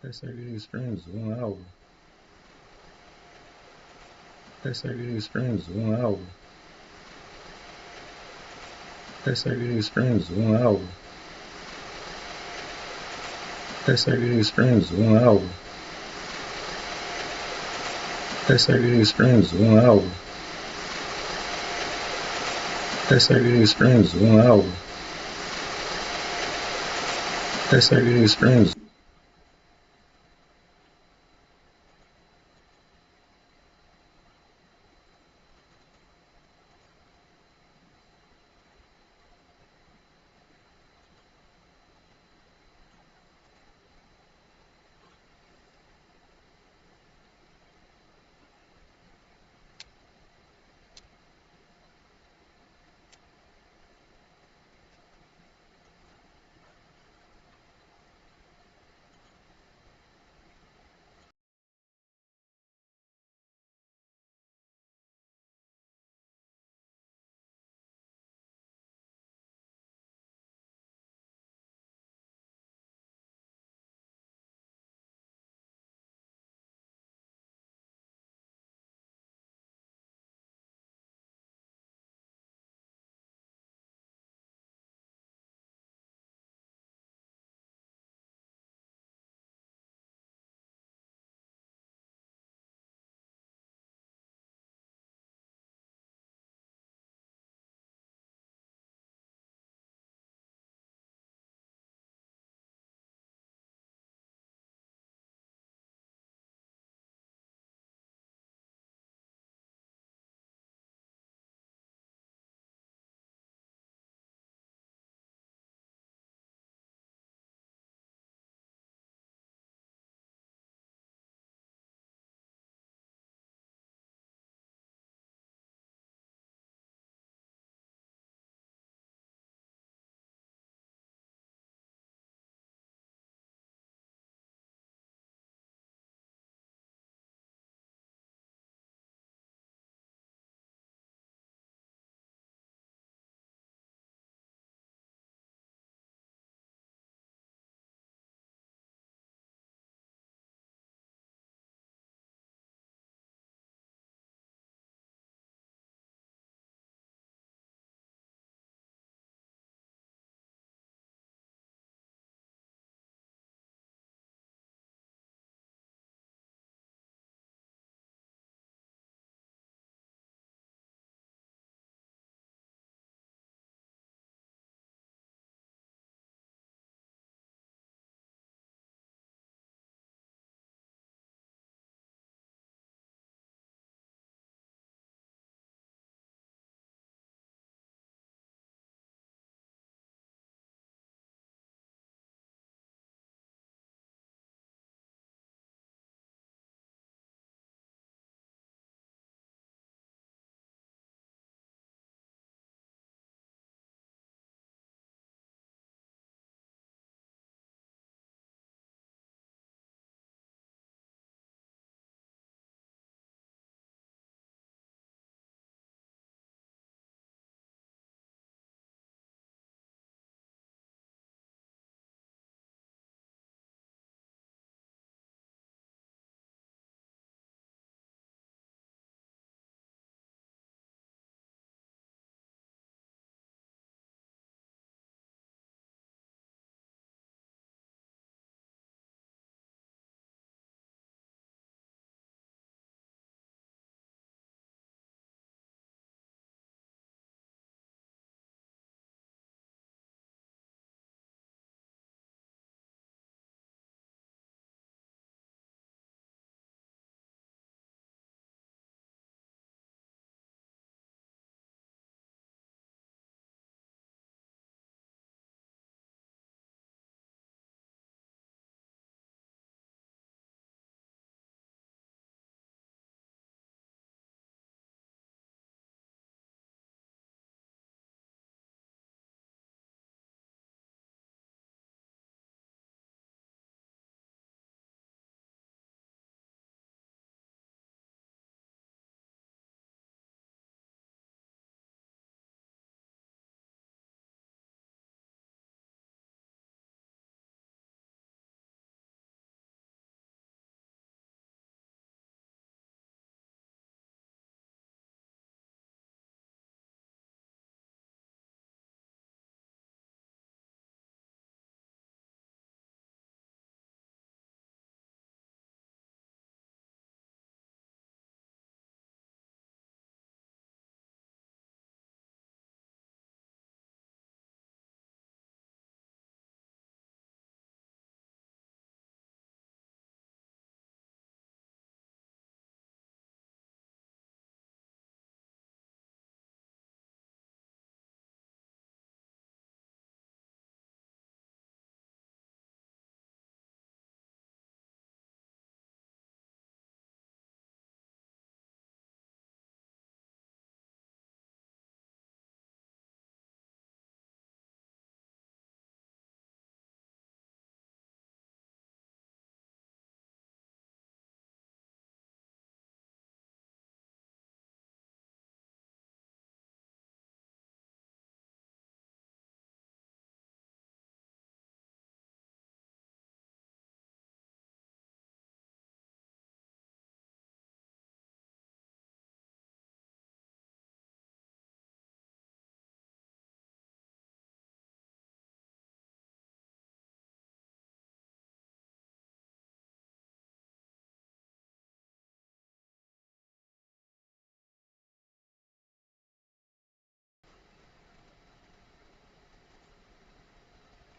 They say these streams is 1 hour. They say these streams is 1 hour. They say these streams is 1 hour. They say these streams is 1 hour. They say these streams is 1 hour. They say these streams is 1 hour. They say these streams.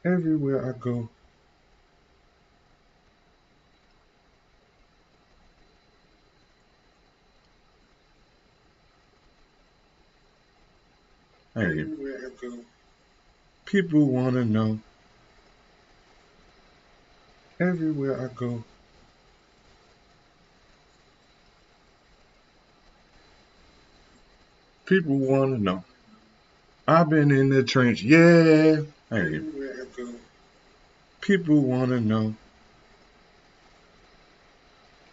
Everywhere I go. Hey, everywhere I go. People wanna know. Everywhere I go. People wanna know. I've been in the trench, yeah. Hey, everywhere I go. People wanna know.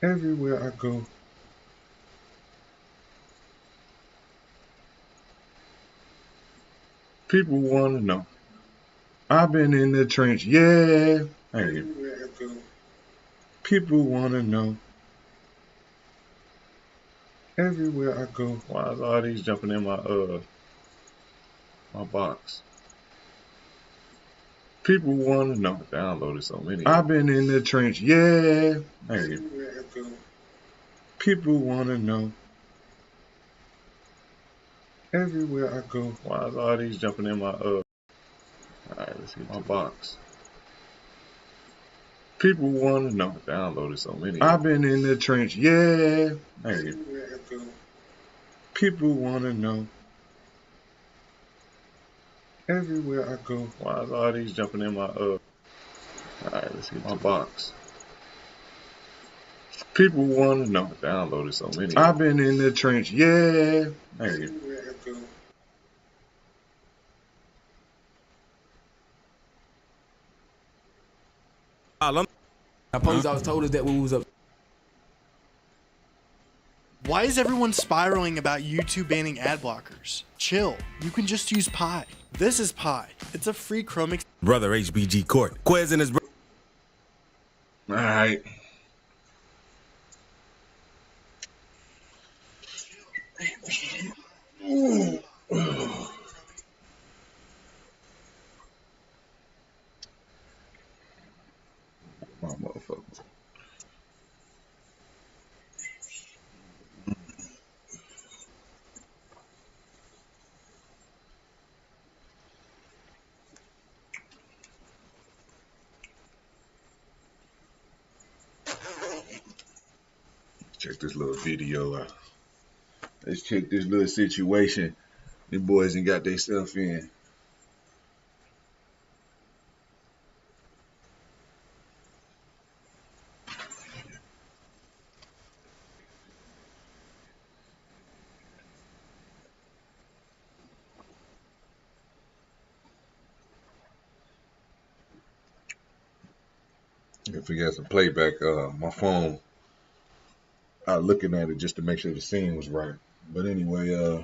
Everywhere I go. People wanna know. I've been in the trench, yeah. Hey, everywhere I go. People wanna know. Everywhere I go. Why is all these jumping in my box? People wanna know. I downloaded so many. I've been in the trench, yeah. Hey, everywhere I go. People wanna know. Everywhere I go. Why is all these jumping in my Alright, let's see my box. People wanna know. I downloaded so many. I've been in the trench, yeah. Hey, everywhere I go. People wanna know. Everywhere I go. Why is all these jumping in my Alright, let's see my box. People wanna know. I downloaded so many. I've been in the trench, yeah. Hey, everywhere I go. Our police always told us that we was up. Why is everyone spiraling about YouTube banning ad blockers? Chill, you can just use Pi. This is Pi. It's a free Chrome Brother HBG Court. Quez and his brother. Alright. My motherfucker. Check this little video out. Let's check this little situation the boys ain't got their stuff in. If we got some playback, my phone, I was looking at it just to make sure the scene was right. But anyway,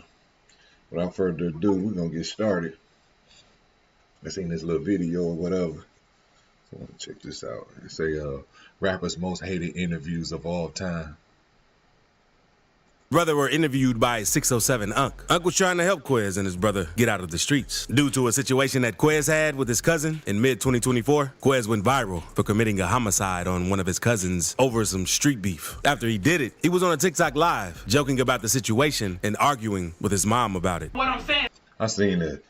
without further ado, we're gonna get started. I seen this little video or whatever. So I want to check this out. It say rappers' most hated interviews of all time. Brother were interviewed by 607 Unc. Unc was trying to help Quez and his brother get out of the streets. Due to a situation that Quez had with his cousin in mid-2024, Quez went viral for committing a homicide on one of his cousins over some street beef. After he did it, he was on a TikTok live, joking about the situation and arguing with his mom about it. What I'm saying. I seen that.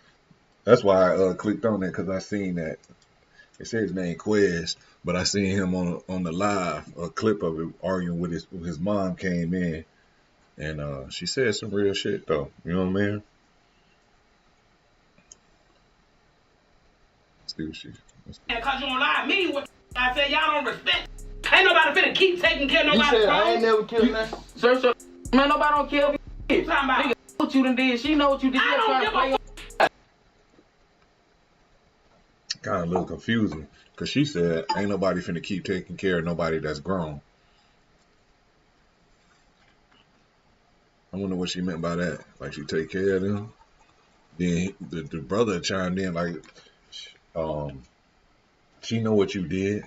That's why I clicked on that, because I seen that. It said his name Quez, but I seen him on the live, a clip of it arguing with his mom came in. And she said some real shit though. You know what I mean? Let's see what she. Cause you don't lie. Me, what I said, y'all don't respect. Ain't nobody finna keep taking care of nobody. You said I ain't never killed nothing. Sir, man, nobody don't kill you. Talking about Nigga, what you done did. She know what you did. I don't give a Kind of a little confusing, cause she said ain't nobody finna keep taking care of nobody that's grown. I wonder what she meant by that. Like she take care of them. Then the brother chimed in like, she know what you did.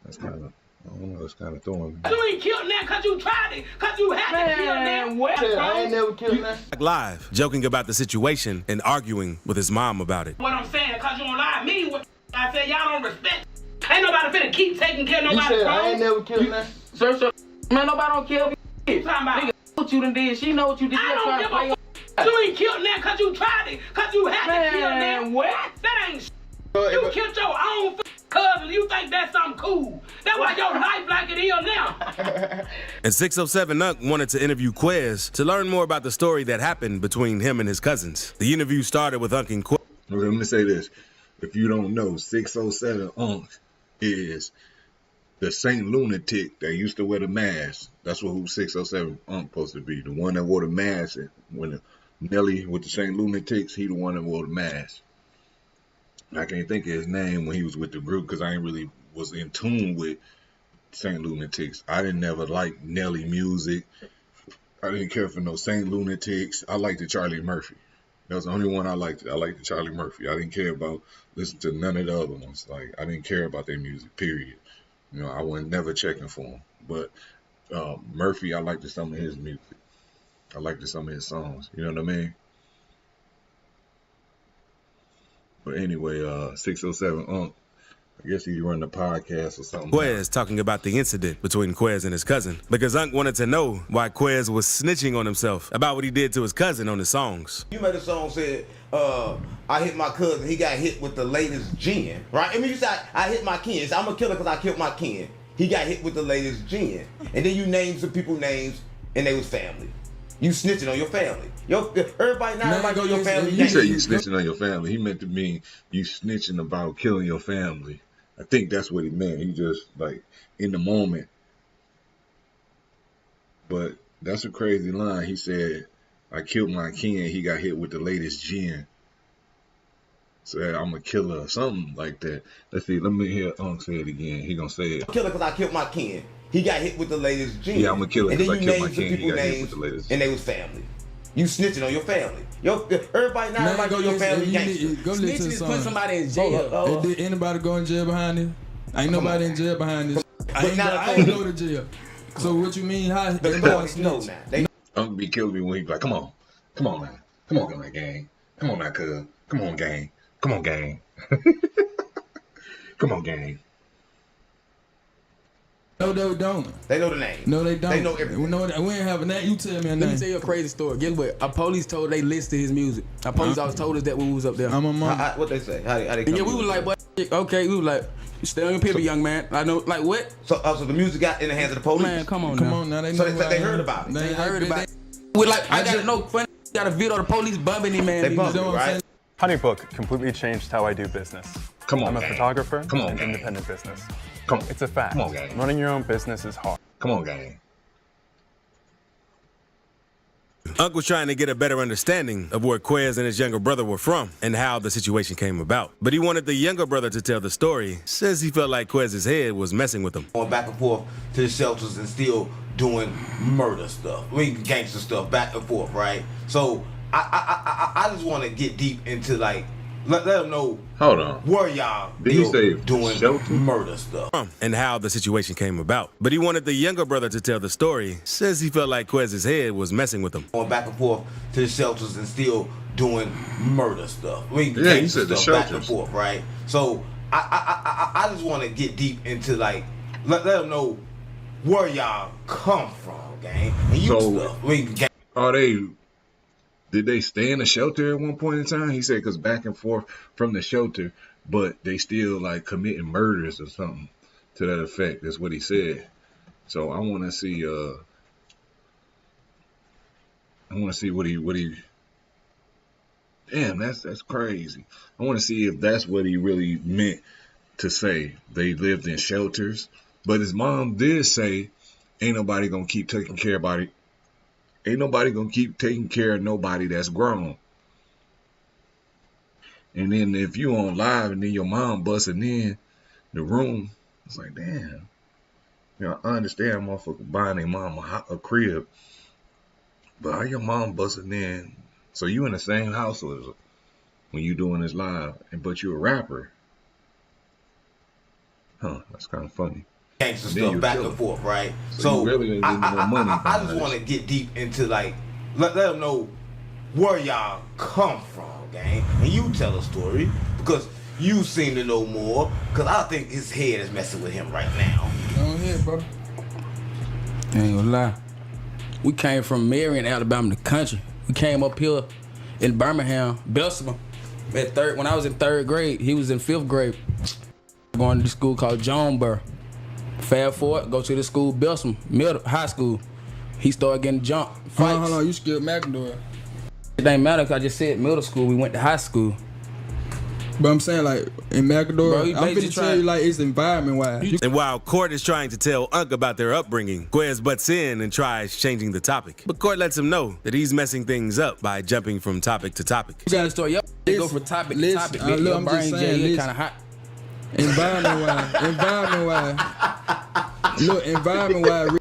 That's kind of, I don't know. It's kind of throwing me. You ain't killed them cause you tried it, cause you had to kill them. What? I ain't never killed nothing. Live, joking about the situation and arguing with his mom about it. What I'm saying, cause you don't lie. Me, what I said, y'all don't respect. Ain't nobody finna keep taking care of nobody. You said I ain't never killed nothing. Sir, man, nobody don't kill you. Talking about nigga, what you done did. She know what you did. I don't give a You ain't killed them cause you tried it, cause you had to kill them. What? That ain't You killed your own cousin. You think that's something cool. That's why your life like it is now. And 607 Unc wanted to interview Quez to learn more about the story that happened between him and his cousins. The interview started with Unc and Quez. Let me say this. If you don't know, 607 Unc is the Saint Lunatic that used to wear the mask. That's who 607 Unc supposed to be. The one that wore the mask. When Nelly with the Saint Lunatics, he the one that wore the mask. I can't think of his name when he was with the group because I ain't really was in tune with Saint Lunatics. I didn't never like Nelly music. I didn't care for no Saint Lunatics. I liked the Charlie Murphy. That was the only one I liked. I liked the Charlie Murphy. I didn't care about listening to none of the other ones. Like I didn't care about their music. Period. You know, I was never checking for him. But Murphy, I liked some of his music. I liked some of his songs. You know what I mean? But anyway, 607 Unc, I guess he run the podcast or something. Quez talking about the incident between Quez and his cousin because Unc wanted to know why Quez was snitching on himself about what he did to his cousin on his songs. You made a song said, I hit my cousin, he got hit with the latest gin, right? I mean, you said, I hit my kin. So I'm a killer because I killed my kin. He got hit with the latest gin. And then you named some people's names and they was family. You snitching on your family. Everybody go your family. He said you snitching on your family. He meant to mean you snitching about killing your family. I think that's what he meant. He just like in the moment. But that's a crazy line. He said, I killed my kin. He got hit with the latest gin. So I'm a killer or something like that. Let's see. Let me hear Unc say it again. He gonna say it. Killer because I killed my kin. He got hit with the latest gin. Yeah, I'm a killer because I killed my kin. He got hit with the latest. And they was family. You snitching on your family. Everybody go your family gangster. Go listen to put somebody in jail. Did anybody go in jail behind this? Ain't nobody in jail behind this. I ain't go to jail. So what you mean? How everybody snitch? Unc be killing me when he be like, come on now, come on, gang, come on now, cuz, come on, gang, come on, gang, come on, gang. No, they don't. They know the name. No, they don't. They know everything. We ain't have a name. You tell me a name. Let me tell you a crazy story. Guess what? Our police told they listed his music. Our police always told us that when we was up there. I'm a mom. What they say? How they come yeah, we was like, but okay, we was like, stay on your pivot, young man. I know, like what? So the music got in the hands of the police. Man, come on now. They so they heard about it. They heard about it. We like, I got no funny. Got a video of the police bumping him, man. They bumped him, right? Honeybook completely changed how I do business. Come on, I'm a gang. photographer Come on, in gang. independent business. Come on. It's a fact. Come on, gang. Running your own business is hard. Come on, gang. Unc was trying to get a better understanding of where Quez and his younger brother were from and how the situation came about. But he wanted the younger brother to tell the story. Says he felt like Quez's head was messing with him. Going back and forth to the shelters and still doing murder stuff. I mean, gangster stuff, back and forth, right? So I just want to get deep into like, let them know. Hold on. Where y'all Did he say doing shelter? murder stuff. And how the situation came about. But he wanted the younger brother to tell the story. Says he felt like Quez's head was messing with him. Going back and forth to the shelters and still doing murder stuff. I mean, Yeah, you said the stuff, back shelters. and forth, right? So I just want to get deep into like, let them know where y'all come from, gang. And you stuff. I mean, gang. Did they stay in the shelter at one point in time? He said because back and forth from the shelter, but they still like committing murders or something to that effect. That's what he said. So I want to see. I want to see what he. Damn, that's crazy. I want to see if that's what he really meant to say. They lived in shelters, but his mom did say, "Ain't nobody gonna keep taking care of it. Ain't nobody gonna keep taking care of nobody that's grown." And then if you on live and then your mom busting in the room, it's like, damn. You know, I understand motherfucker buying their mom a crib, but how your mom busting in? So you in the same house with her when you doing this live, but you a rapper? Huh? That's kind of funny. Gangster stuff back and forth, right? So really I just want to get deep into like, let them know where y'all come from, gang. And you tell a story because you seem to know more. Because I think his head is messing with him right now. Go ahead, bro. I ain't gonna lie. We came from Marion, Alabama, the country. We came up here in Birmingham, Bessemer. When I was in 3rd grade, he was in 5th grade. Going to the school called John Burr. Fast forward, go to the school, Belsom, high school. He started getting jumped, fights. Hold on, you skipped McIndoe. It ain't matter because I just said middle school, we went to high school. But I'm saying, like, in McIndoe, Bro, I'm finna tell you, like, it's environment-wise. And while Court is trying to tell Unc about their upbringing, Quez butts in and tries changing the topic. But Court lets him know that he's messing things up by jumping from topic to topic. You gotta start, they go from topic to topic. Look, I'm just saying, kind of hot. Environment-wise. Look, environment-wise,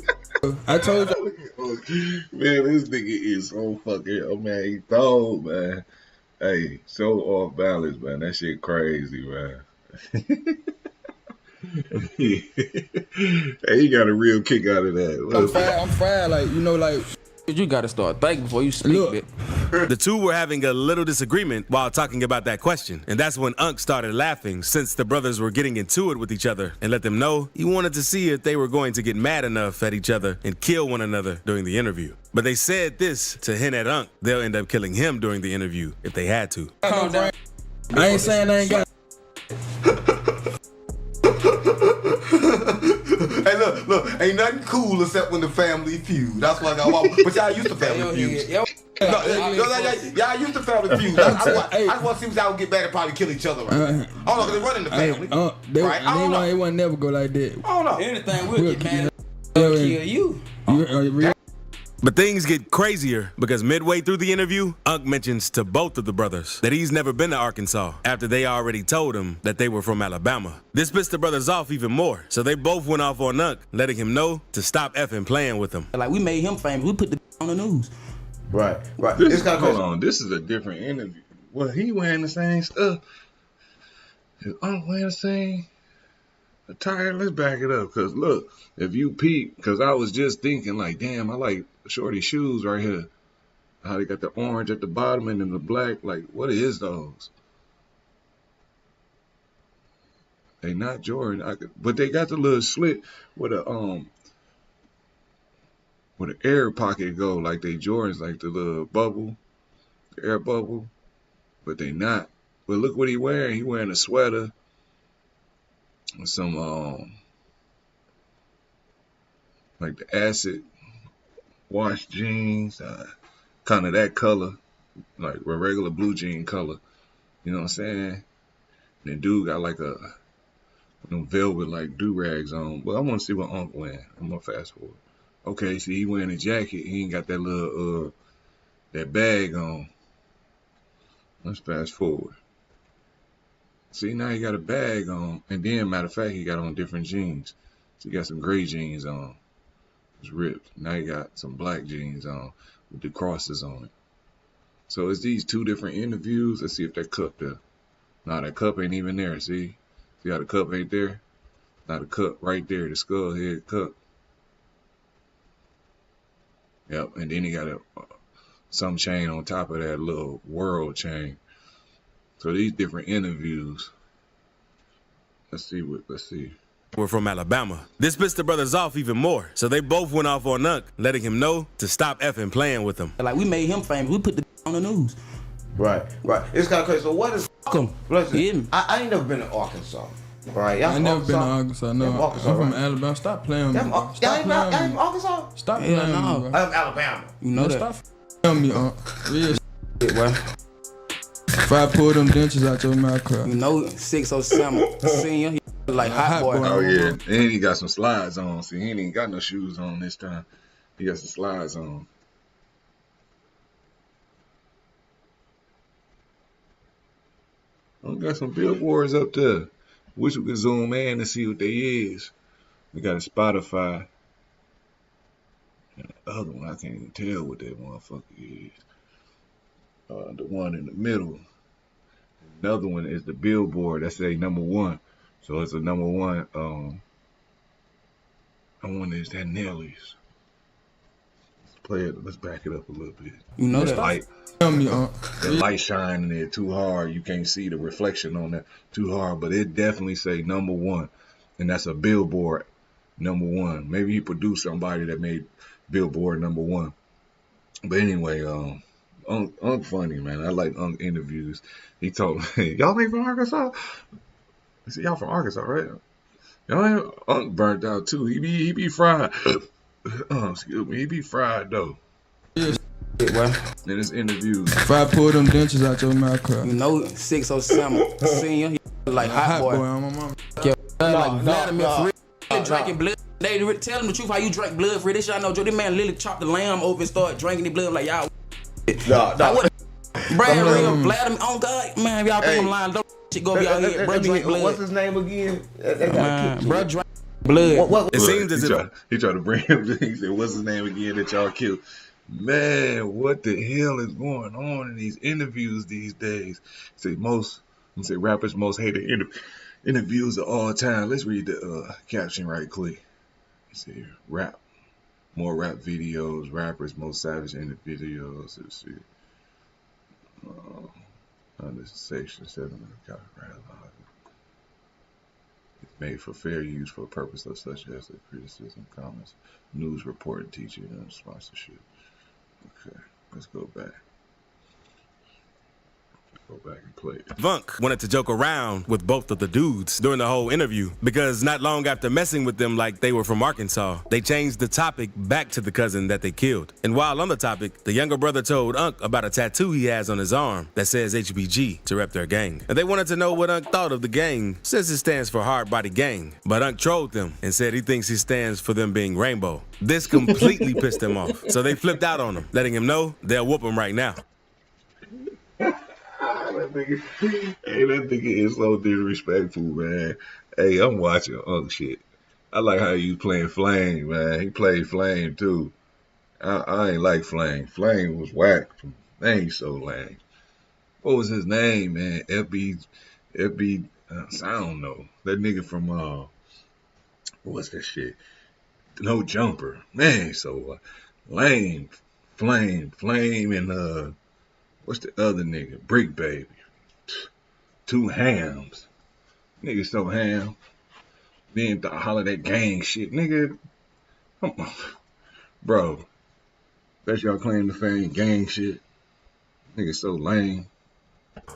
I told you. Man, this nigga is so fucking, oh man, he told, man. Hey, so off balance, man. That shit crazy, man. Hey, he got a real kick out of that. I'm fried, like, you know, like. You gotta start thinking before you speak. The two were having a little disagreement while talking about that question, and that's when Unc started laughing since the brothers were getting into it with each other and let them know he wanted to see if they were going to get mad enough at each other and kill one another during the interview. But they said this to hint at Unc they'll end up killing him during the interview if they had to. Calm down. I ain't saying I ain't got. Hey, look, ain't nothing cool except when the family feud. That's what I got. But y'all used to family feud. Y'all used to family feud. I just want to see if y'all would get mad and probably kill each other. Right? I don't know, because they run in the family. Right? I don't know. It won't never go like that. I don't know. Anything will get mad and kill you. But things get crazier because midway through the interview, Unc mentions to both of the brothers that he's never been to Arkansas after they already told him that they were from Alabama. This pissed the brothers off even more, so they both went off on Unc, letting him know to stop effing playing with him. Like, we made him famous. We put the on the news. Right. Hold on, this is a different interview. Well, he wearing the same stuff. His Unc wearing the same attire. Let's back it up, because look, if you peep, because I was just thinking like, damn, I like Shorty shoes right here. How they got the orange at the bottom and then the black. Like, what is those? They not Jordan, but they got the little slit with a where the air pocket go, like they Jordans, like the little bubble, the air bubble. But they not. But look what he wearing. He wearing a sweater with some like the acid wash jeans, kind of that color, like a regular blue jean color. You know what I'm saying? And then dude got like a velvet like do-rags on. But I want to see what Unc wearing. I'm gonna fast forward. Okay, see, he wearing a jacket. He ain't got that little that bag on. Let's fast forward. See, now he got a bag on, and then matter of fact, he got on different jeans. So he got some gray jeans on. It's ripped. Now he got some black jeans on with the crosses on it. So it's these two different interviews. Let's see if that cup there. Nah, that cup ain't even there. See how the cup ain't there? Now the cup right there, the skull head cup. Yep, and then he got some chain on top of that little world chain. So these different interviews. Let's see. We're from Alabama. This pissed the brothers off even more, so they both went off on Unc, letting him know to stop effing playing with him. Like, we made him famous. We put the on the news. Right. It's kind of crazy. So what is? Listen, I ain't never been to Arkansas. Right. I ain't never been to Arkansas. No, Arkansas, I'm from Alabama. Stop playing with me. Y'all ain't from Arkansas? Stop playing with me, bro. I'm Alabama. You know that. Stop playing with me, Unc. Real shit, boy. If I pull them dentures out your mouth, crap. You know, 607 senior, he like hot boy. Oh yeah, and he got some slides on. See, he ain't got no shoes on this time. He got some slides on. We got some billboards up there. Wish we could zoom in and see what they is. We got a Spotify. And the other one, I can't even tell what that motherfucker is. The one in the middle. Another one is the billboard. That's a #1. So it's a #1. I wonder is that Nelly's. Let's play it. Let's back it up a little bit. You know that light. Tell me, Unc. The light shining there too hard. You can't see the reflection on that too hard, but it definitely say #1, and that's a billboard #1. Maybe he produced somebody that made billboard #1. But anyway, Unc funny, man. I like Unc interviews. He told me, y'all ain't from Arkansas? I said, y'all from Arkansas, right? Y'all ain't, Unc burnt out too. He be fried. Excuse me. He be fried though. Yeah, In his interviews. If I pull them dentures out your mouth, cry. You know, 607 senior, he like hot boy. On my mama. Yeah, like Vladimir for real. Drinking blood. They tell him the truth how you drink blood for this shit. I know Joe. This man literally chopped the lamb over and started drinking the blood. I'm like y'all. Brad real Vladimir. Oh God, man, y'all think I'm lying? Don't shit go be out here. Bro, drink blood. What's his name again? Bro, drink blood. It seems as if he tried to bring him. He said, "What's his name again that y'all killed?" Man, what the hell is going on in these interviews these days? Say rappers most hated interviews of all time. Let's read the caption right quick. See, more rap videos, rappers most savage videos. Let's see. Under section 7 of the copyright law. It's made for fair use for a purpose of such as the criticism, comments, news reporting, teaching, and sponsorship. Okay, let's go back. Go back and play it. Vunk wanted to joke around with both of the dudes during the whole interview because not long after messing with them like they were from Arkansas, they changed the topic back to the cousin that they killed. And while on the topic, the younger brother told Unc about a tattoo he has on his arm that says HBG to rep their gang. And they wanted to know what Unc thought of the gang since it stands for Hard Body Gang. But Unc trolled them and said he thinks he stands for them being rainbow. This completely pissed them off. So they flipped out on him, letting him know they'll whoop him right now. That nigga is so disrespectful, man. Hey, I'm watching Unc shit. I like how you playing Flame, man. He played Flame too. I ain't like Flame. Flame was whack. Ain't so lame. What was his name, man? FB. I don't know. That nigga from what's that shit? No Jumper, man. So lame. Flame, and what's the other nigga? Brick Baby. 2 hams. Nigga so ham. Then the holiday gang shit. Nigga. Come on. Bro. Bet y'all claim the fame gang shit. Nigga so lame.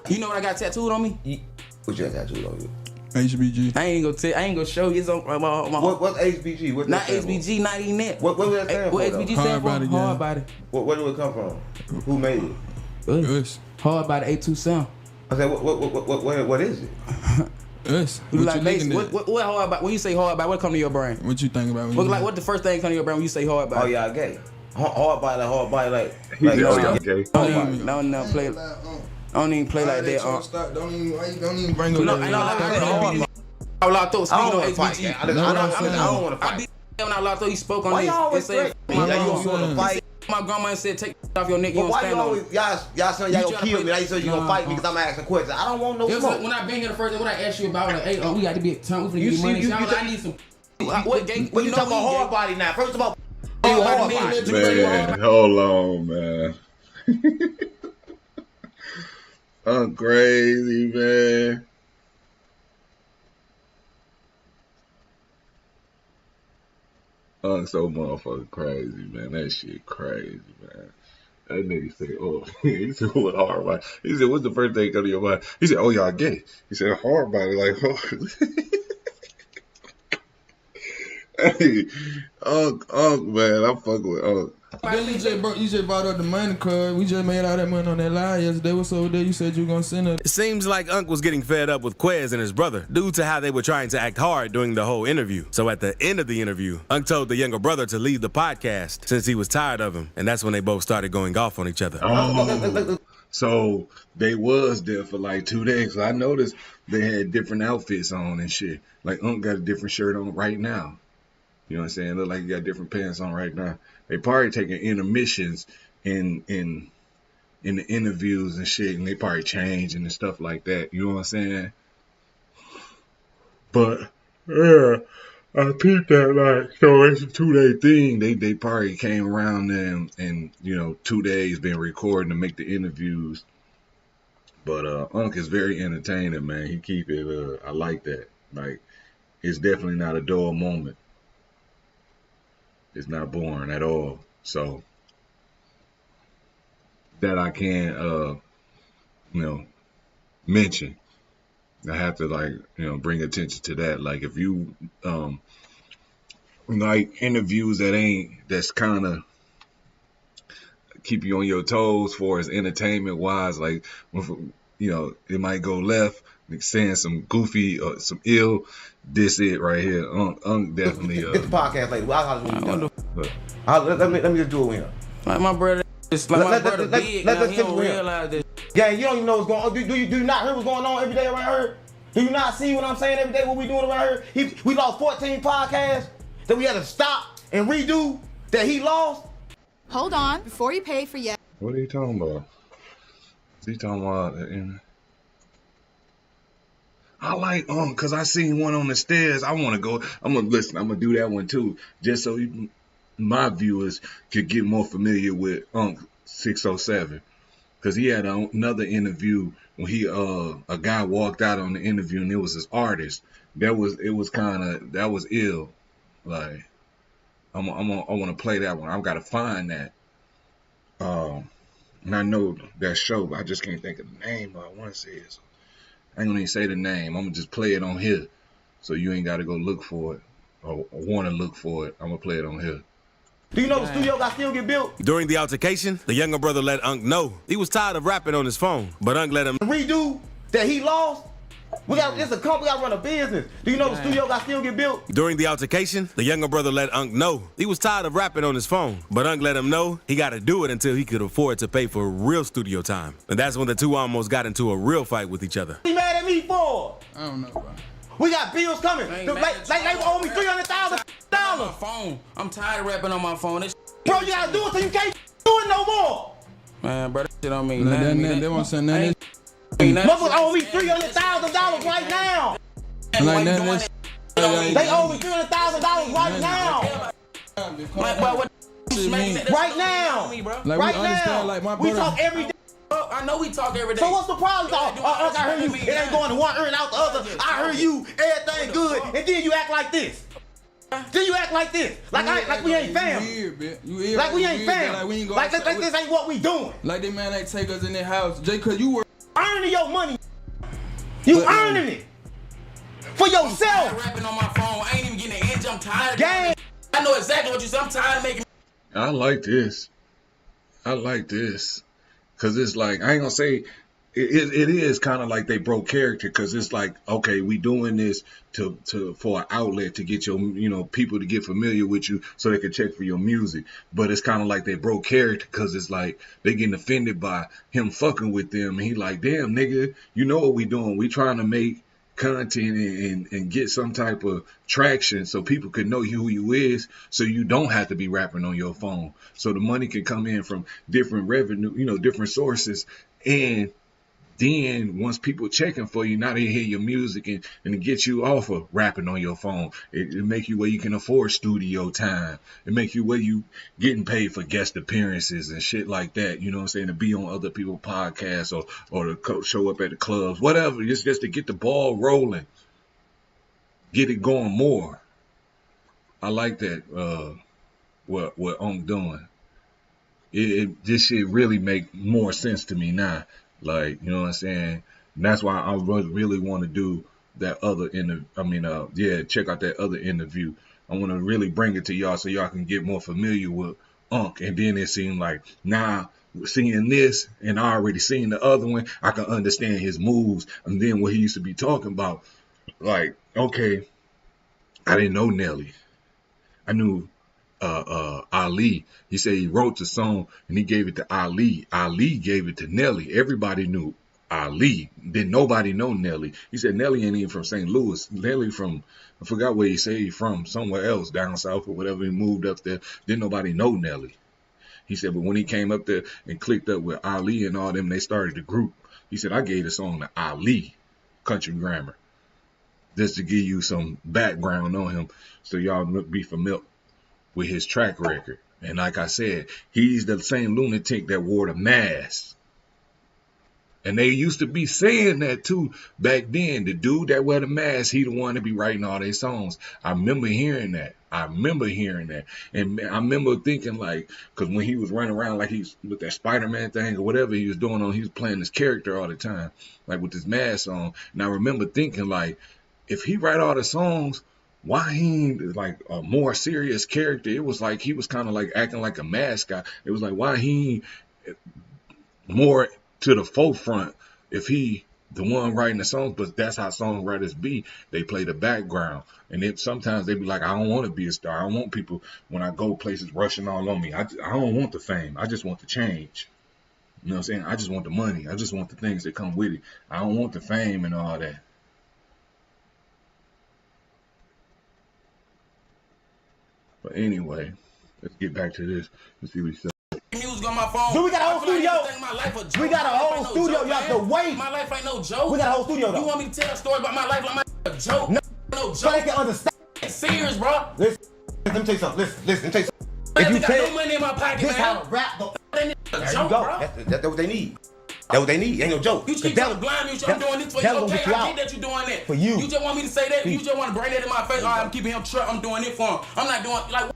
You know what I got tattooed on me? What you got tattooed on you? HBG. I ain't gonna show you. It's on my What's HBG? What not HBG, not even that. What does that stand for? What HBG stand for? Hard Body. Where do it come from? Who made it? Us. Hard Body 827. I said, what is it? Us. What you looking at? What hard body? When you say hard body, what come to your brain? What you think about? What the first thing come to your brain when you say hard body? Oh y'all gay. Hard body like. Y'all gay. No, play. I don't even play like that. Don't even bring up that. I locked up. I don't want to fight. I don't want to fight. When I locked up, he spoke on why this. Y'all always threaten me? You want to fight? My grandma said, take off your neck. You don't stand on it. Y'all saying y'all gonna kill me. Now you say you gonna fight me because I'm asking questions. I don't want no smoke. When I been here the first day, when I asked you about, like, hey, we got to be at time. We finna get money. I need some. What you talking about hard body now? First of all, man, hold on, man. I'm crazy, man. I'm so motherfucking crazy, man. That shit crazy, man. That nigga said, oh, he said, what hard body? He said, what's the first thing come to your mind? He said, oh, y'all gay. He said, hard body, like, oh. Hey, Unc, man, I'm fucking with Unc. Then you just brought up the money, cuz we just made all that money on that lie yesterday. What's over there? You said you were gonna send it. It seems like Unc was getting fed up with Quez and his brother due to how they were trying to act hard during the whole interview. So at the end of the interview, Unc told the younger brother to leave the podcast since he was tired of him. And that's when they both started going off on each other. So they was there for like 2 days. So I noticed they had different outfits on and shit. Like Unc got a different shirt on right now. You know what I'm saying? Look like he got different pants on right now. They probably taking intermissions in the interviews and shit, and they probably changing and stuff like that. You know what I'm saying? But yeah, I peeped that like so it's a 2-day thing. They probably came around and you know 2 days been recording to make the interviews. But Unc is very entertaining, man. He keep it. I like that. Like it's definitely not a dull moment. It's not boring at all. So that I can mention. I have to bring attention to that. Like if you like interviews that's kind of keep you on your toes for as entertainment wise, like it might go left, like saying some goofy or some ill. This it right here. Definitely. Get the podcast later. Let me just do it here. Like my brother, it's like my brother big. Now he don't realize this. Yeah, you don't even know what's going on. Do you not hear what's going on every day around here? Do you not see what I'm saying every day? What we doing around here? We lost 14 podcasts that we had to stop and redo that he lost. Hold on, before you pay for yet. What are you talking about? Is he talking about? I like cause I seen one on the stairs. I want to go. I'm gonna listen. I'm gonna do that one too, just so my viewers could get more familiar with 607. Cause he had another interview when a guy walked out on the interview and it was his artist. That was ill. Like I want to play that one. I've got to find that. And I know that show, but I just can't think of the name. I want to say it. So I ain't gonna even say the name. I'm gonna just play it on here, so you ain't got to go look for it or want to look for it. I'm gonna play it on here. Do you know the studio got still get built? During the altercation, the younger brother let Unc know he was tired of rapping on his phone, but Unc let him redo that he lost. It's a company, we gotta run a business. Do you know the studio got still get built? During the altercation, the younger brother let Unc know he was tired of rapping on his phone, but Unc let him know he got to do it until he could afford to pay for real studio time. And that's when the two almost got into a real fight with each other. What you mad at me for? I don't know, bro. We got bills coming. They owe me $300,000. Phone. I'm tired of rapping on my phone. Bro, you gotta do it so you can't do it no more. Man, bro, that shit don't mean nothing. nothing. They won't send nothing. Motherfuckers owe me $300,000 right now. Like nothing. They owe me $300,000 right now. Right now. Like right we understand, now. like my we brother. talk every day. I know we talk every day. So what's the problem? I heard you. It ain't going to one ear and out the other. I heard you. Everything good, and then you act like this. Then you act like this. Like we ain't family. Like we ain't family. Like this ain't what we doing. Like they man ain't take us in their house. Jay, cause you were earning your money. You earning it. For yourself. I'm rapping on my phone. I ain't even getting an inch. I'm tired. Gang. I know exactly what you said. I'm tired of making. I like this. Cause it's like, I ain't gonna say it is kind of like they broke character, cause it's like, okay, we doing this for an outlet to get your people to get familiar with you so they can check for your music. But it's kind of like they broke character, cause it's like they getting offended by him fucking with them, and he like, damn nigga, you know what we doing? We trying to make content and get some type of traction so people can know who you is, so you don't have to be rapping on your phone, so the money can come in from different revenue, different sources. And then once people checking for you, now they hear your music and it gets you off of rapping on your phone. It make you where you can afford studio time. It make you where you getting paid for guest appearances and shit like that. You know what I'm saying? To be on other people's podcasts or to show up at the clubs, whatever. It's just to get the ball rolling, get it going more. I like that. What I'm doing. This shit really make more sense to me now. Like, you know what I'm saying? And that's why I really want to do that other check out that other interview. I want to really bring it to y'all so y'all can get more familiar with Unc. And then it seemed like now seeing this and I already seen the other one, I can understand his moves and then what he used to be talking about. Like, okay, I didn't know Nelly. I knew Ali. He said he wrote the song and he gave it to Ali. Ali gave it to Nelly. Everybody knew Ali. Then nobody know Nelly. He said Nelly ain't even from St. Louis. Nelly from, I forgot where he said he from, somewhere else down south or whatever. He moved up there. Didn't nobody know Nelly. He said, but when he came up there and clicked up with Ali and all them, they started the group. He said, I gave the song to Ali, Country Grammar, just to give you some background on him so y'all be familiar with his track record. And like I said, he's the same lunatic that wore the mask. And they used to be saying that too back then. The dude that wear the mask, he the one to be writing all their songs. I remember hearing that. And I remember thinking like, because when he was running around like he's with that Spider-Man thing or whatever he was doing on, he was playing this character all the time, like with his mask on. And I remember thinking like, if he write all the songs, why he ain't like a more serious character? It was like he was kind of like acting like a mascot. It was like, why he ain't more to the forefront if he the one writing the songs? But that's how songwriters be. They play the background, and then sometimes they be like, I don't want to be a star. I don't want people when I go places rushing all on me. I don't want the fame. I just want the change. You know what I'm saying? I just want the money. I just want the things that come with it. I don't want the fame and all that. But anyway, let's get back to this. Let's see what he said. Music on my phone. Dude, we got a whole studio. We got a whole studio. You have to wait. My life ain't no joke. We got a whole studio though. You want me to tell a story about my life like my joke? No joke. So they can understand. It's serious, bro. Listen, let me tell you something. Listen, let me tell you something. If you got no money in my pocket, this man. how to rap though. There you go. Bro. That's what they need. That's what they need. Ain't no joke. You keep trying to blind me. I'm doing this for you. Okay, I get that you're doing that. For you. You just want me to say that. You just want to bring that in my face. All right, I'm keeping him trapped. I'm doing it for him. I'm not doing like.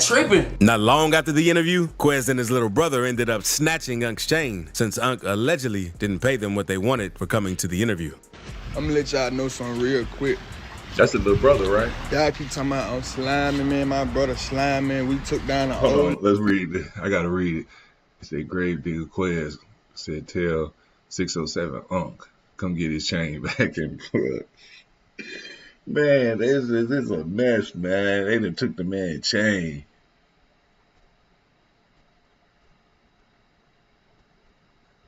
Tripping. Not long after the interview, Quez and his little brother ended up snatching Unk's chain since Unk allegedly didn't pay them what they wanted for coming to the interview. I'm gonna let y'all know something real quick. That's the little brother, right? Y'all keep talking about I'm sliming, man. My brother sliming. We took down the Hold on, let's read it. I gotta read it. It said, Grave Digger Quez said, tell 607 Unk, come get his chain back in the club. Man, this is a mess, man. They done took the man's chain.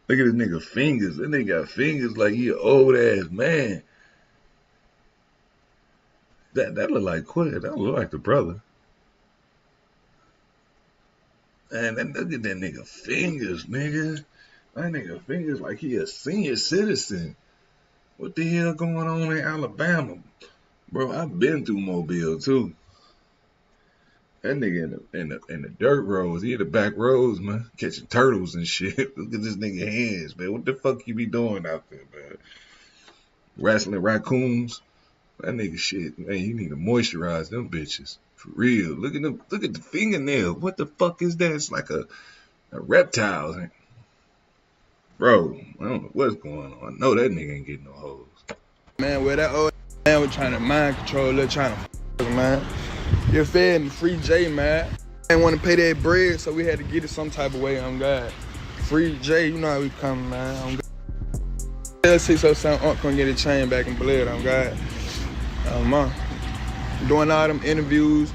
Look at this nigga fingers. That nigga got fingers like he an old ass man. That look like Quez. That look like the brother. Man, look at that nigga fingers, nigga. That nigga fingers like he a senior citizen. What the hell going on in Alabama? Bro, I've been through Mobile too. That nigga in the dirt roads, he in the back roads, man, catching turtles and shit. Look at this nigga hands, man. What the fuck you be doing out there, man? Wrestling raccoons? That nigga shit, man, you need to moisturize them bitches. For real. Look at them, look at the fingernail. What the fuck is that? It's like a reptile. Bro, I don't know what's going on. I know that nigga ain't getting no hoes. Man, where that old man was trying to mind control, trying to man. You fed me, free J, man. I didn't want to pay that bread, so we had to get it some type of way on God. Free J, you know how we coming, man. On God. Tell 607 Unc gonna get a chain back in blood on God. Doing all them interviews.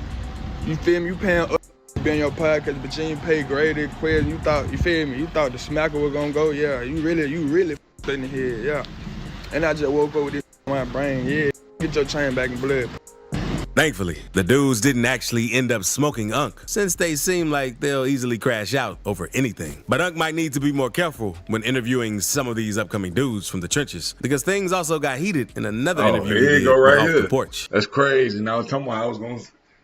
You feel me? You paying up to be on your podcast, but you ain't pay graded Quez. You thought, you feel me? You thought the smacker was gonna go, yeah. You really in the head, yeah. And I just woke up with this in my brain, yeah. Get your chain back in blood. Thankfully, the dudes didn't actually end up smoking Unk, since they seem like they'll easily crash out over anything. But Unk might need to be more careful when interviewing some of these upcoming dudes from the trenches, because things also got heated in another interview here you go right here. The porch. That's crazy. Now I was talking about I was gonna